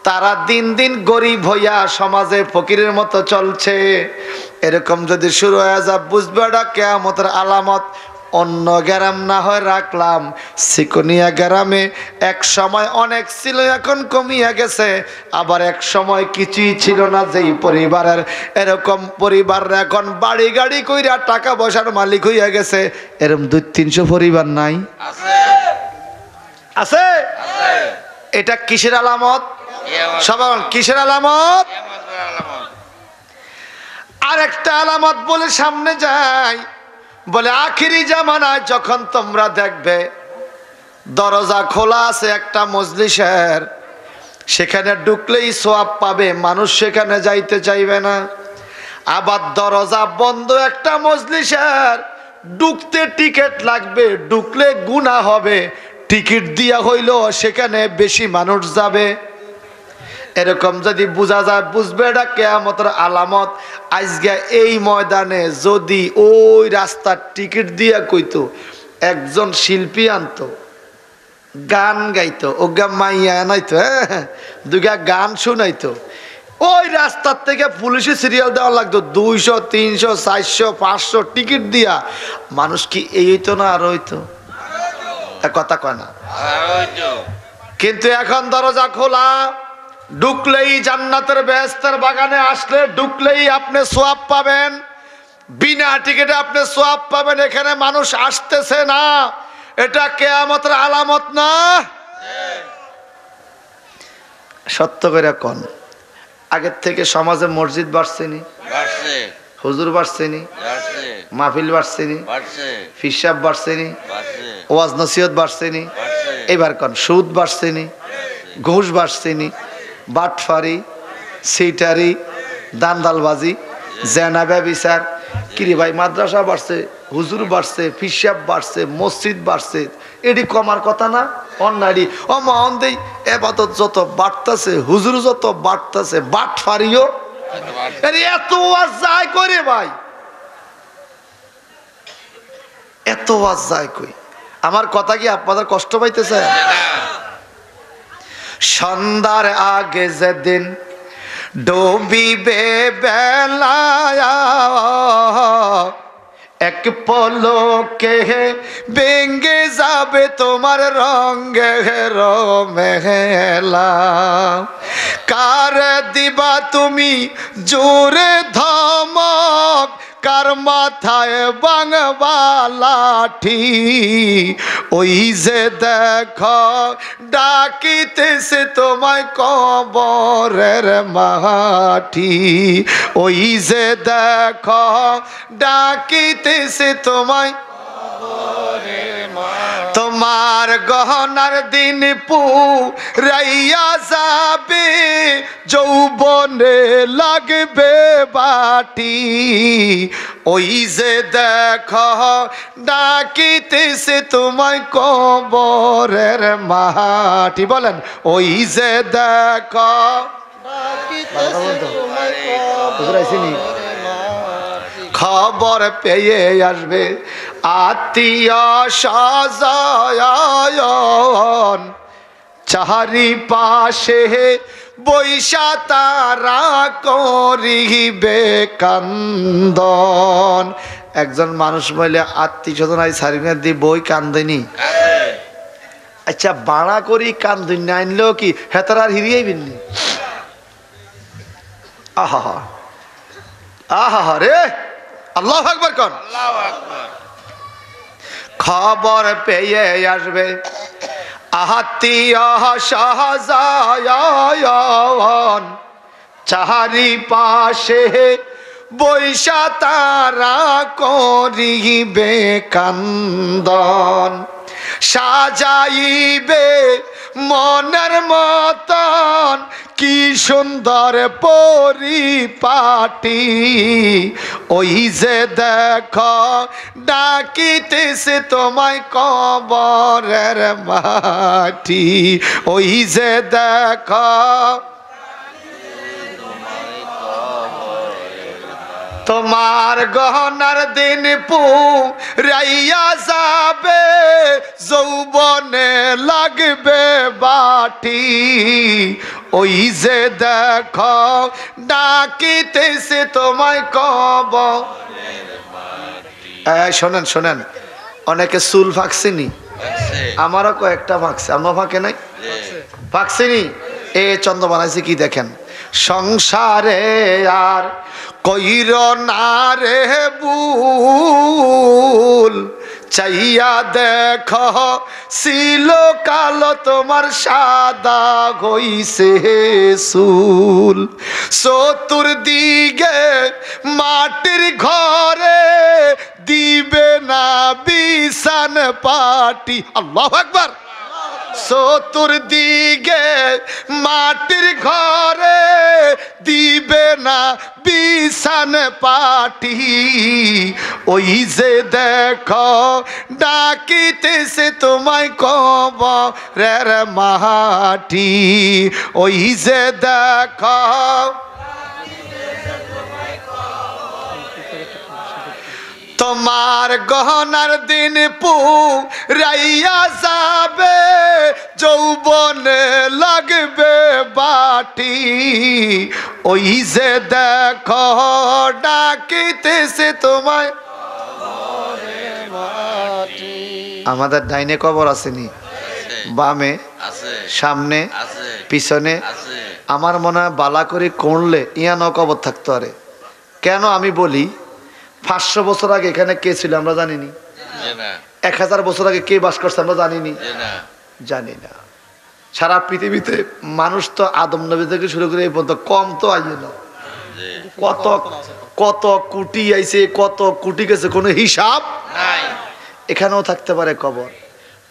তারা দিন দিন গরিব হইয়া সমাজে ফকিরের মতো চলছে। এরকম যদি শুরু হয়ে যায়, বুঝবে এটা কিয়ামতের আলামত। অন্য গ্রাম না হয় রাখলাম, সিকোনিয়া গ্রামে এক সময় অনেক ছিল, এখন কমিয়া গেছে। আবার এক সময় কিছুই ছিল না, যেই পরিবারের এরকম পরিবার এখন বাড়ি গাড়ি কইরা টাকা পয়সার মালিক হইয়া গেছে। এরকম 200-300 পরিবার নাই? আছে। এটা কিসের আলামত? সবাই কিসের আলামত? আর একটা আলামত বলে সামনে যাই, বলে আখিরি জামানায় যখন তোমরা দেখবে দরজা খোলা আছে একটা মজলিসের, সেখানে ঢুকলেই সওয়াব পাবে, মানুষ সেখানে যাইতে চাইবে না। আবার দরজা বন্ধ একটা মজলিসের, ঢুকতে টিকিট লাগবে, ঢুকলে গুনাহ হবে, টিকিট দিয়া হইল সেখানে বেশি মানুষ যাবে, এরকম যদি বোঝা যায় বুঝবে এটা কিয়ামতের আলামত। আজকে এই ময়দানে যদি ওই রাস্তার টিকিট দিয়া কইতো একজন শিল্পী আনতো, গান গাইতো, ওগা মাইয়া আনাইতো, হ্যাঁ দুগা গান শুনাইতো, ওই রাস্তার থেকে পুলিশে সিরিয়াল দেওয়া লাগতো 200, 300, 400, 500 টিকিট দিয়া। মানুষ কি এই হইতো না আর হইতো? কথা কয় না। কিন্তু এখন দরজা খোলা, ঢুকলেই জান্নাতের বেহেশতের বাগানে আসলে ঢুকলেই আপনি সোয়াব পাবেন, বিনা টিকিটে আপনি সোয়াব পাবেন। এখানে মানুষ আসতেছে না, এটা কিয়ামতের আলামত না? সত্য করে কোন আগের থেকে সমাজে মসজিদ বাড়ছেনি, হুজুর বাড়ছেনি, মাহফিল বাড়ছেনি, ফিসাব বাড়ছেনি, ওয়াজ নসিহত বাড়ছেনি, এবার কোন সুদ বাড়ছেনি, ঘুষ বাড়ছেনি, বাটফারি, সিটারি, দান্দালবাজি, জেনা ব্যভিচার। কিরে ভাই, মাদ্রাসা বাড়ছে, হুজুর বাড়ছে, ফিসাব বাড়ছে, মসজিদ বাড়ছে, এটি কমার কথা না? অন্যায় অমন দেই এবাদত যত বাড়তেছে, হুজুর যত বাড়তেছে, বাটফারিও এত ওয়াজ যায় করে ভাই, এত ওয়াজ যায় কই? আমার কথা কি আপনাদের কষ্ট পাইতেছে? সন্ধ্যার আগে যেদিন ডুবিবে বেলা, এক পলকে ভেঙে যাবে তোমার রঙের মেলা। কার দিবা তুমি জোরে ধমক, কার মাথায় বাংবা লাঠি, ওই যে দেখো ডাকিতেছে তোমায় কবরের মাটি, ওই যে দেখো ডাকিতেছে তোমায়। তোমার গহনার দিন পুরাইয়া যাবে, যৌবনে লাগবে বাটি, ওই যে দেখো ডাকিতেছে তোমায় কবরের মাটি। বলেন, ওই যে দেখো খবর পেয়ে আসবে আত্মীয় স্বজন, চারি পাশে বৈশা তারা করিবে কান্দন। একজন মানুষ বলে আত্মীয় স্বজন আই সারিনা দি বই কান্দেনি, আচ্ছা বাড়া করি কান্দন না আনলেও কি হেতার আর হিরিয়াই বিননি? আহা আহা রে, আল্লাহু আকবার কোন। খবর পেয়ে আসবে আত্মীয় স্বজন, চারি পাশে বৈশা তারা করিবে কান্দন, সাজাইবে মনের মতন কি সুন্দর পরিপাটি, ওই যে দেখো ডাকিতেছে তোমায় কবরের মাটি, ওই যে দেখো তোমার গহনার দিন পুরাইয়া যাবে, যৌবনে লাগবে বাটি, ওই যে দেখো ডাকিতেছে তোমায় কবরের মাটি। শোনেন শোনেন, অনেকে চুল ফাঁকছেনি, আমারও কয়েকটা ফাঁকছে, আমার ফাঁকে নাই? ফাঁকছেনি। এ চন্দ্র বানাইছে কি দেখেন, সংসারে আর কইর না রে ভুল, চাইয়া দেখো ছিল কালো তোমার সাদা হইছে চুল, চতুর্দিকে মাটির ঘরে দিবে না বিছান পাটি। আল্লাহু আকবার। চতুর্দিকে মাটির ঘরে দিবে না বিছান পাটি ওই যে দেখো ডাকিতেছে তোমায় কবরের মাটি ওই যে দেখো তোমার গহনার দিন পুরাইয়া যাবে যৌবনে লাগবে বাটি ওই যে দেখো ডাকিতেছে তোমায়। আমাদের ডাইনে কবর আসেনি, বামে, সামনে, পিছনে। আমার মনে হয় বালা করে করলে ইয়ানো কবর থাকতো। আরে কেন আমি বলি, 500 বছর আগে এখানে কে ছিল আমরা জানিনি, 1000 বছর আগে কে বাস করছে আমরা জানিনি, জানি না। সারা পৃথিবীতে মানুষ তো আদম নবী থেকে শুরু করে এই পর্যন্ত কম তো আইয়ে না, কত কত কোটি আইছে, কত কোটি গেছে, কোনো হিসাব নাই। এখানেও থাকতে পারে কবর।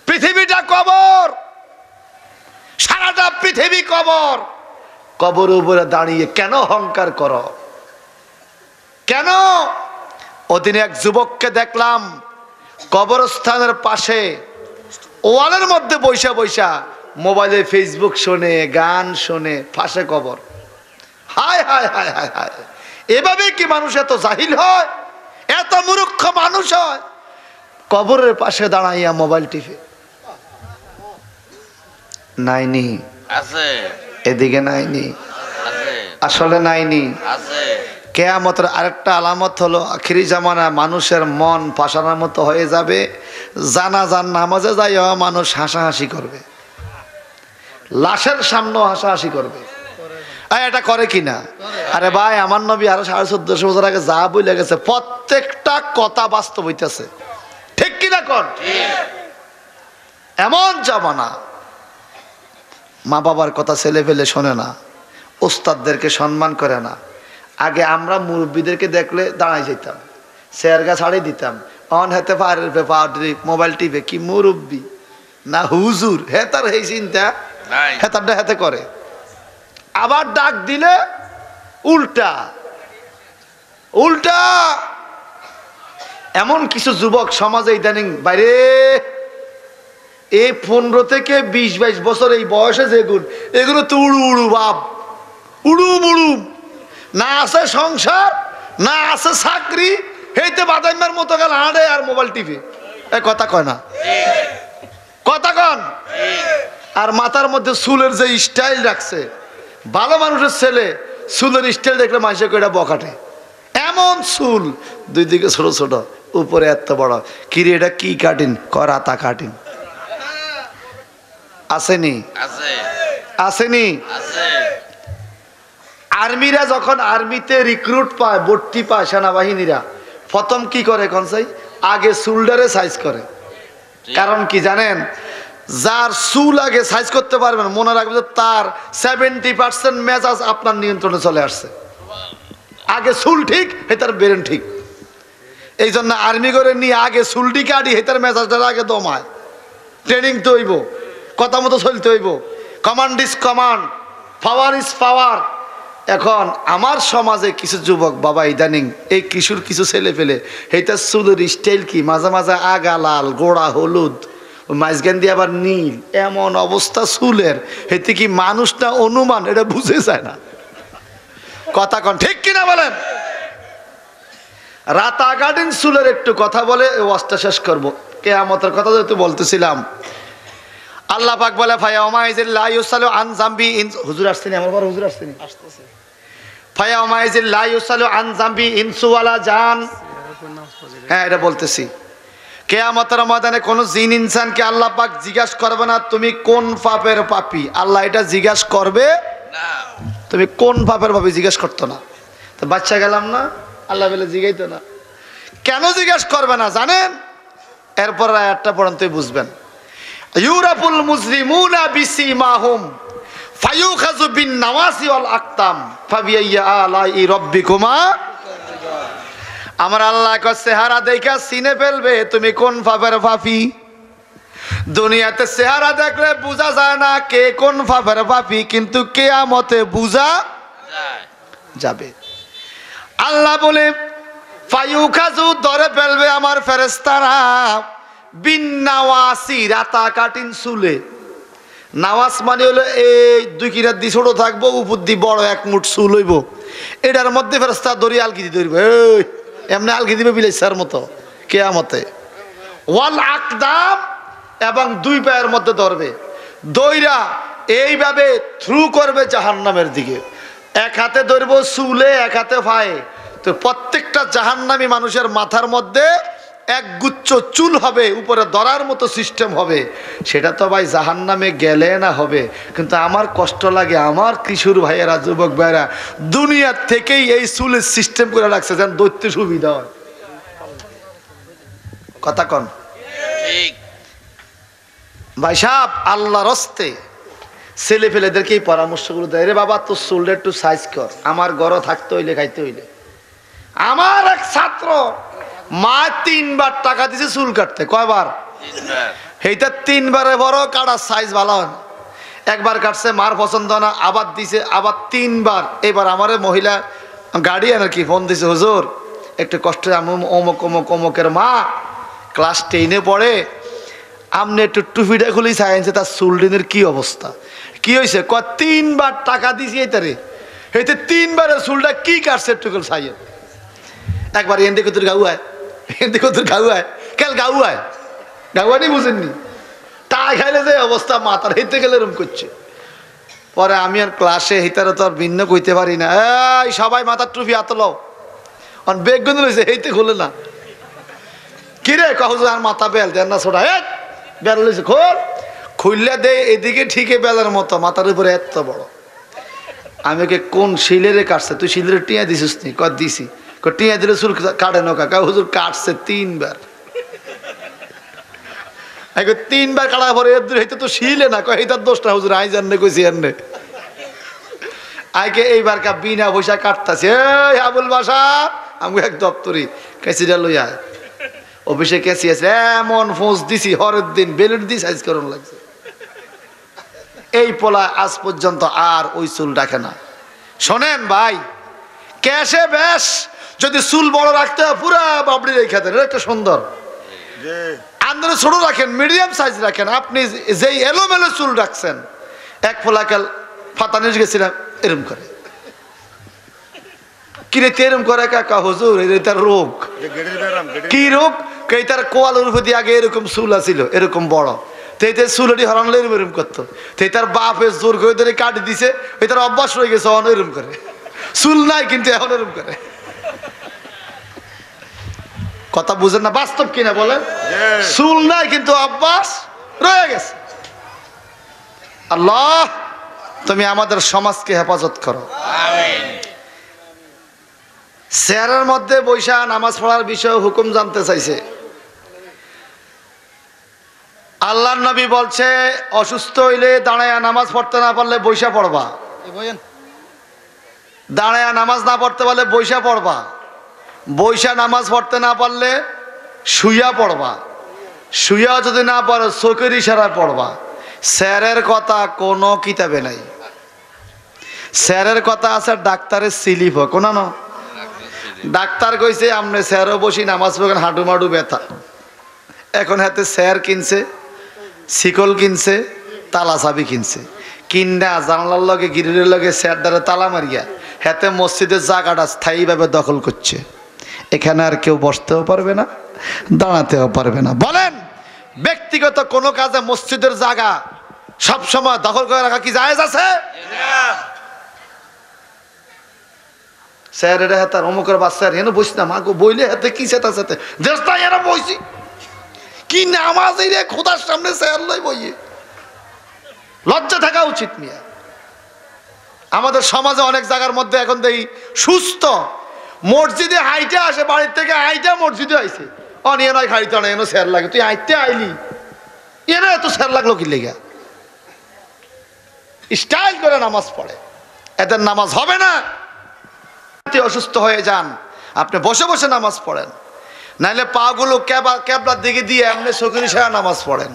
পৃথিবীটা কবর, সারাটা পৃথিবী কবর। কবর উপরে দাঁড়িয়ে কেন অহংকার করো? কেন? ওদিন এক যুবককে দেখলাম কবরস্থানের পাশে ওয়ালের মধ্যে বৈশা বৈশা মোবাইলে ফেসবুক শোনে, গান শোনে, পাশে কবর। হায় হায় হায় হায় হায়, এভাবে কি মানুষ এত জাহিল হয়, এত মূর্খ মানুষ হয়? কবরের পাশে দাঁড়াইয়া মোবাইল টিপে। নাইনি আছে, এদিকে নাইনি আসলে নাইনি। কেয়ামতের আরেকটা আলামত হলো আখিরি জামানা মানুষের মন পাষাণের মতো হয়ে যাবে। জানাজার নামাজে যাইও মানুষ হাসাহাসি করবে, লাশের সামনেও হাসাহাসি করবে। এটা করে কিনা? আরে ভাই, আমার নবী আরো 1450 বছর আগে যা বলে গেছে প্রত্যেকটা কথা বাস্তব হইতেছে, ঠিক কিনা কর? এমন জামানা, মা বাবার কথা ছেলে ফেলে শোনে না, ওস্তাদদেরকে সম্মান করে না। আগে আমরা মুরব্বীদেরকে দেখলে দাঁড়াই যেতাম, চেয়ারগা ছাড়িয়ে দিতাম। অন হেতে পাহাড়ের মোবাইল টিপে কি মুরব্বী না হুজুর, হেতার এই চিন্তা, হেতারটা হেতে করে। আবার ডাক দিলে উল্টা উল্টা। এমন কিছু যুবক সমাজে ইদানিং বাইরে, এই 15 থেকে 20-22 বছর এই বয়সে যেগুলো, এগুলো তো উড়ু উড়ু বাপ, উড়ু উড়ু, না আছে সংসার, না আছে চাকরি, হেইতে বাদাইমার মতো গেল হাঁড়ে আর মোবাইল টিভি। কথা কয় না, কথা কন। আর মাথার মধ্যে চুলের যে স্টাইল রাখছে, ভালো মানুষের ছেলে চুলের স্টাইল দেখলে মানুষের কয়টা বকাটে। এমন চুল, দুই দিকে ছোট ছোট, উপরে এত বড়। কিরে এটা কি কাটিন? করাতা কাটিন। আসেনি? আসেনি? আর্মিরা যখন আর্মিতে রিক্রুট পায়, ভর্তি পায় সেনাবাহিনীরা, প্রথম কি করে কোন চাই? আগে চুলডারে সাইজ করে। কারণ কি জানেন? যার চুল আগে সাইজ করতে পারবেন, মনে রাখবেন যে তার 70% মেজাজ আপনার নিয়ন্ত্রণে চলে আসছে। আগে চুল ঠিক, হে তার ব্রেন ঠিক। এই জন্য আর্মি করে নিয়ে আগে চুলটি কাটি, হে তার মেজাজটা আগে দমায়। ট্রেনিং তো হইব, কথা মতো চলতে হইব। Command is command, power is power. এখন আমার সমাজে কিছু যুবক বাবা ইদানিং এই কিশোর কিছু ছেলে ফেলে, হেটা চুলের স্টাইল কি মাঝে মাঝে আগা লাল, গোড়া হলুদ, মাঝখান দিয়ে আবার নীল, এমন অবস্থা চুলের, হেতে কি মানুষটা অনুমান এটা বুঝে যায় না। কথা কন ঠিক কিনা বলেন? রাতা গার্ডেন চুলের একটু কথা বলে ওয়াজটা শেষ করব। কিয়ামতের কথা যেহেতু বলতেছিলাম, আল্লাহ পাক বলে ফায়া ওমাইজিল লা ইউসালু আন যামবি ইন, হুজুর আসছেন আমার পর, হুজুর আসছেন আসতেছে। ফায়া ওমাইজিল লা ইউসালু আন যামবি ইনসু ওয়ালা জান। হ্যাঁ, এটা বলতেছি। কিয়ামতের ময়দানে কোন জিন ইনসানকে আল্লাহ পাক জিজ্ঞাসা করবে না তুমি কোন পাপের পাপী। আল্লাহ এটা জিজ্ঞাসা করবে না, তুমি কোন পাপের পাপী জিজ্ঞাসা করতো না। তো বাচ্চা গেলাম না, আল্লাহ বলে জিগাইতো না। কেন জিজ্ঞাসা করবে না জানেন? এরপর আয়াতটা পড়েন তুই বুঝবেন। ইউরাফুল মুজরিমুনা বিসিমাহুম ফায়ুখাযু বিন নাওয়াসি ওয়াল আকতাম ফাবিআইয়ি আলাই রাব্বিকুমা। আমার আল্লাহ কয় চেহারা দেখা চিনে ফেলবে তুমি কোন পাপের পাপী। দুনিয়াতে চেহারা দেখলে বোঝা যায় না কে কোন পাপের পাপী, কিন্তু কিয়ামতে বোঝা যাবে। আল্লাহ বলে ফায়ুখাজু ধরে ফেলবে আমার ফেরেশতারা বিন্নাওয়াসি রাতা কাটিন চুলে। নাওয়াজ মানে হলো এই 2 কিরাত দি ছোট থাকবো, উপর দি বড় 1 মুঠ চুল হইব, এটার মধ্যে ফেরেশতা ধরি আলগিদি ধরবে, এই এমনি আলগি দিবে বিলাইছার মতো কিয়ামতে। ওয়াল আকদাম এবং 2 পায়ের মধ্যে ধরবে, দইরা এইভাবে থ্রু করবে জাহান্নামের দিকে। 1 হাতে ধরবো চুলে, 1 হাতে পায়ে। তো প্রত্যেকটা জাহান্নামী মানুষের মাথার মধ্যে 1 গুচ্ছ চুল হবে, উপরে ধরার মতো সিস্টেম হবে। সেটা তো ভাই জাহান্নামে গেলে না হবে, কিন্তু আমার কষ্ট লাগে আমার কিশোর ভাইয়েরা, যুবক ভাইয়েরা দুনিয়ার থেকেই এই চুলের সিস্টেম করে রাখছে যেন দৈত্য সুবিধা হয়। কথা কন ঠিক। ভাই সাহেব, আল্লাহর হস্তে ছেলে ফেলেদেরকে এই পরামর্শগুলো দেয়, রে বাবা তোর চুলটা একটু সাইজ কর, আমার ঘরও থাকতে হইলে খাইতে হইলে। আমার এক ছাত্র মা 3 বার টাকা দিছে চুল কাটতে। কয়বার? এইটা 3 বারে বড় কাটার সাইজ ভালো হয় না। 1 বার কাটছে, মার পছন্দ না, আবার দিছে, আবার 3 বার। এবার আমারে মহিলা গার্ডিয়ান আর কি ফোন দিছে, হুজুর একটু কষ্ট, অমুক অমুক অমুকের মা ক্লাস 10-এ পড়ে, আপনি একটু টুপিটা খুলেই চাইছে তার চুলডিনের কি অবস্থা। কি হয়েছে? 3 বার টাকা দিছি এইটারে, এইতে 3 বারের চুলটা কি কাটছে একটু চাইয়ে। একবার এনদি কত গাউ হয়, এনদি কত গাউ হয়, কেল গাউ হয়, গাউয়ানি বুঝেননি, টাকা খাইলে যে অবস্থা মাথার হেঁটে গেলে এরম করছে। পরে আমি আর ক্লাসে হিতারে তো আর ভিন্ন কইতে পারি না, এই সবাই মাথার টুপি হাত লও, বেগুন রয়েছে হেঁটে খুলে না। কিরে কহজ আর মাথা বেল দেন না ছোটা, বেল লইছে খোল, খুললে দে এদিকে ঠিকই বেলের মতো, মাথার উপরে এত বড়। আমি ওকে কোন শিলেরে কাটছে, তুই শিলের টিয়া দিছিস নি? কর দিছি। টিয়া দিলে চুল কাটে না কাকা? হুজুর কাটছে 3 বার। 3 বার কাটা পরে হইতে তো শিলে না, কয় এইটার দোষটা হুজুর আই জানলে কইছি এনে আইকে এইবার কা বিনা পয়সা কাটতাছে। এই আবুল বাসা আমি এক দপ্তরি কেসিটা লই আয়, অফিসে কেসি আছে, এমন ফোঁস দিছি হরের দিন বেলুট দিয়ে সাইজ করুন লাগছে। এই পোলা আজ পর্যন্ত আর ওই চুল রাখে না। শোনেন ভাই, ক্যাশে বেশ যদি চুল বড় রাখতে হয় পুরা বাবড়ি রেখে দেন, একটা সুন্দর। আন্দোলন ছোট রাখেন, মিডিয়াম সাইজ রাখেন। আপনি যেই এলোমেলো চুল রাখছেন, এক ফোলাকাল ফাতানিস গেছিলাম এরম করে, কিরে এরম করে কাকা? হুজুর তার রোগ। কি রোগ? তার কোয়ালের উপর দিয়ে আগে এরকম চুল আছিল, এরকম বড়, চুলটি হরানলে এরম করতো, তার বাপে জোর করে ধরে কাটি দিছে, ওই তার অভ্যাস হয়ে গেছে অন এরম করে। চুল নাই কিন্তু এখন এরম করে। কথা বুঝেন না? বাস্তব কিনা বলেন? চুল নাই কিন্তু অভ্যাস রয়ে গেছে। আল্লাহ তুমি আমাদের সমাজকে হেফাজত করো। চেয়ারের মধ্যে বৈশা নামাজ পড়ার বিষয়ে হুকুম জানতে চাইছে। আল্লাহর নবী বলছে অসুস্থ হইলে দাঁড়ায়া নামাজ পড়তে না পারলে বৈশা পড়বা, দাঁড়ায়া নামাজ না পড়তে পারলে বৈশা পড়বা, বৈশা নামাজ পড়তে না পারলে শুইয়া পড়বা, শুইয়া যদি না পারো চোখের ইশারায় পড়বা। স্যারের কথা কোনো কিতাবে নাই। স্যারের কথা আছে ডাক্তারের স্লিপ হোক না, ডাক্তার কইছে আপনি স্যারও বসি নামাজ পড়েন, হাঁটু মাটু ব্যথা। এখন হাতে স্যার কিনছে, শিকল কিনছে, তালা চাবি কিনছে, কিনা জানলার লগে গিরিলের লগে স্যার দ্বারা তালা মারিয়া হাতে মসজিদের জায়গাটা স্থায়ীভাবে দখল করছে। এখানে আর কেউ বসতেও পারবে না, দাঁড়াতেও পারবে না। বলেন ব্যক্তিগত কোনো কাজে মসজিদের জায়গা সবসময় দখল করে রাখা কি জায়েজ আছে? স্যার এটা হাতে অমুকের বাচ্চার হেন বসি না, মাগো বইলে হাতে কি সেটা সাথে দেশটাই এরা বইছি কি নামাজ এই রে খোদার সামনে স্যার লই বইয়ে, লজ্জা থাকা উচিত মিয়া। আমাদের সমাজে অনেক জায়গার মধ্যে এখন দেখি সুস্থ মসজিদে হাইটে আসে, বাড়ির থেকে হাইটে মসজিদে আইছে, অনিয়ে নয় খাইতে না এনো স্যার লাগে, তুই হাইটে আইলি এরা এত স্যার লাগলো কি লেগা? স্টাইল করে নামাজ পড়ে, এদের নামাজ হবে না। অসুস্থ হয়ে যান আপনি বসে বসে নামাজ পড়েন, নাইলে পা গুলো ক্যাবলার দিকে দিয়ে এমনি চোখের ইশারায় নামাজ পড়েন।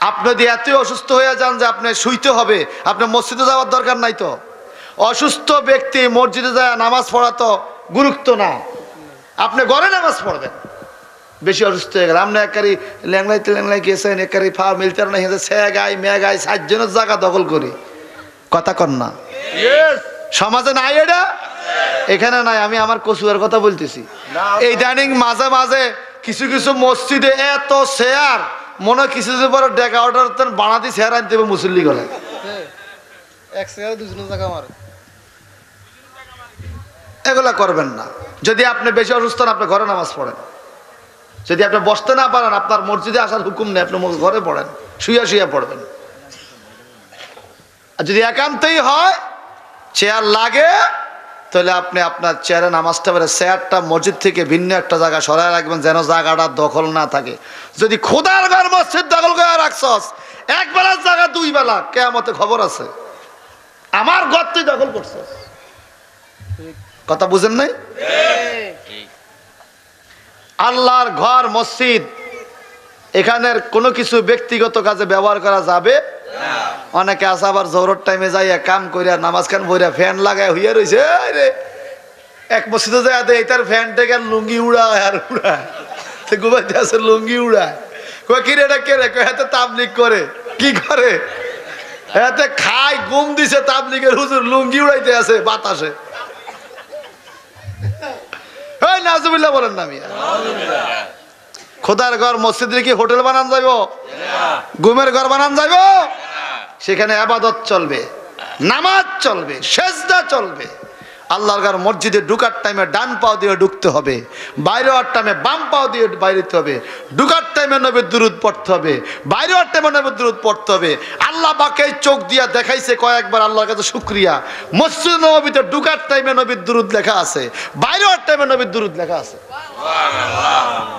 আপনি যদি এতই অসুস্থ হয়ে যান যে আপনি শুইতে হবে, আপনি মসজিদে যাওয়ার দরকার নাই তো। অসুস্থ ব্যক্তি মসজিদে যায় নামাজ পড়া তো গুরুত্ব না, আপনি ঘরে নামাজ পড়বেন। বেশি অসুস্থ হয়ে গেল আপনি একারি ল্যাংলাই গেছেন, একারি ফা মিলতে না হেঁটে সে গাই মেয়ে গাই 60 জনের জায়গা দখল করি, কথা কন না। সমাজে নাই এটা, এখানে নাই। আমি আমার কচুয়ার কথা বলতেছি। এই ডাইনিং মাঝে মাঝে কিছু কিছু মসজিদে এত শেয়ার, মনে হয় কিছু পরে ডেকা অর্ডার বানাতে শেয়ার আনতে হবে মুসল্লি করে। এগুলা করবেন না। যদি আপনি বেশি অসুস্থ না, আপনি ঘরে নামাজ পড়েন। যদি আপনি বসতে না পারেন, আপনার মসজিদে আসার হুকুম নেই, আপনি ঘরে পড়েন, শুয়ে শুয়ে পড়বেন। আর যদি একান্তই হয় চেয়ার লাগে, তাহলে আপনি আপনার চেয়ারে নামাজটা পড়ে চেয়ারটা মসজিদ থেকে ভিন্ন একটা জায়গা সরায় রাখবেন, যেন জায়গাটা দখল না থাকে। যদি খোদার ঘর মসজিদ দখল করে রাখছস, এক বেলার জায়গা 2 বেলা, কিয়ামতে খবর আছে। আমার ঘর তুই দখল করছস, কথা বুঝেন নাই? আল্লাহর ঘর মসজিদ, এখানের কোনো কিছু ব্যক্তিগত কাজে ব্যবহার করা যাবে না। অনেকে আছে আবার জোহরের টাইমে যাইয়া কাম করিয়া নামাজ খান বইরা ফ্যান লাগায় হইয়া রয়েছে। রে এক মসজিদে যায় দেয় তার ফ্যান থেকে লুঙ্গি উড়ায় আর উড়ায়, ঘুমাইতে আছে লুঙ্গি উড়ায়। কয় কি রে এটা কে রে? হাতে তাবলিগ করে। কি করে? হাতে খায় ঘুম দিছে তাবলিগের হুজুর, লুঙ্গি উড়াইতে আছে বাতাসে। নাজুবিল্লাহ বলেন না মিয়া। খোদার ঘর মসজিদে কি হোটেল বানান যাইব? ঘুমের ঘর বানান যাইব? সেখানে ইবাদত চলবে, নামাজ চলবে, সেজদা চলবে। আল্লাহর ঘর মসজিদে ঢুকার টাইমে ডান পাও দিয়ে ঢুকতে হবে, বাইরে হওয়ার টাইমে বাম পাও দিয়ে বাইরেতে হবে। ঢুকার টাইমে নবীর দুরূদ পড়তে হবে, বাইরে হওয়ার টাইমে নবীর দুরূদ পড়তে হবে। আল্লাহ পাকে চোখ দিয়া দেখাইছে কয়েকবার, আল্লাহর কাছে শুকরিয়া। মসজিদ নববীতে ঢুকার টাইমে নবীর দুরূদ লেখা আছে, বাইরে হওয়ার টাইমে নবীর দুরূদ লেখা আছে। সুবহানাল্লাহ।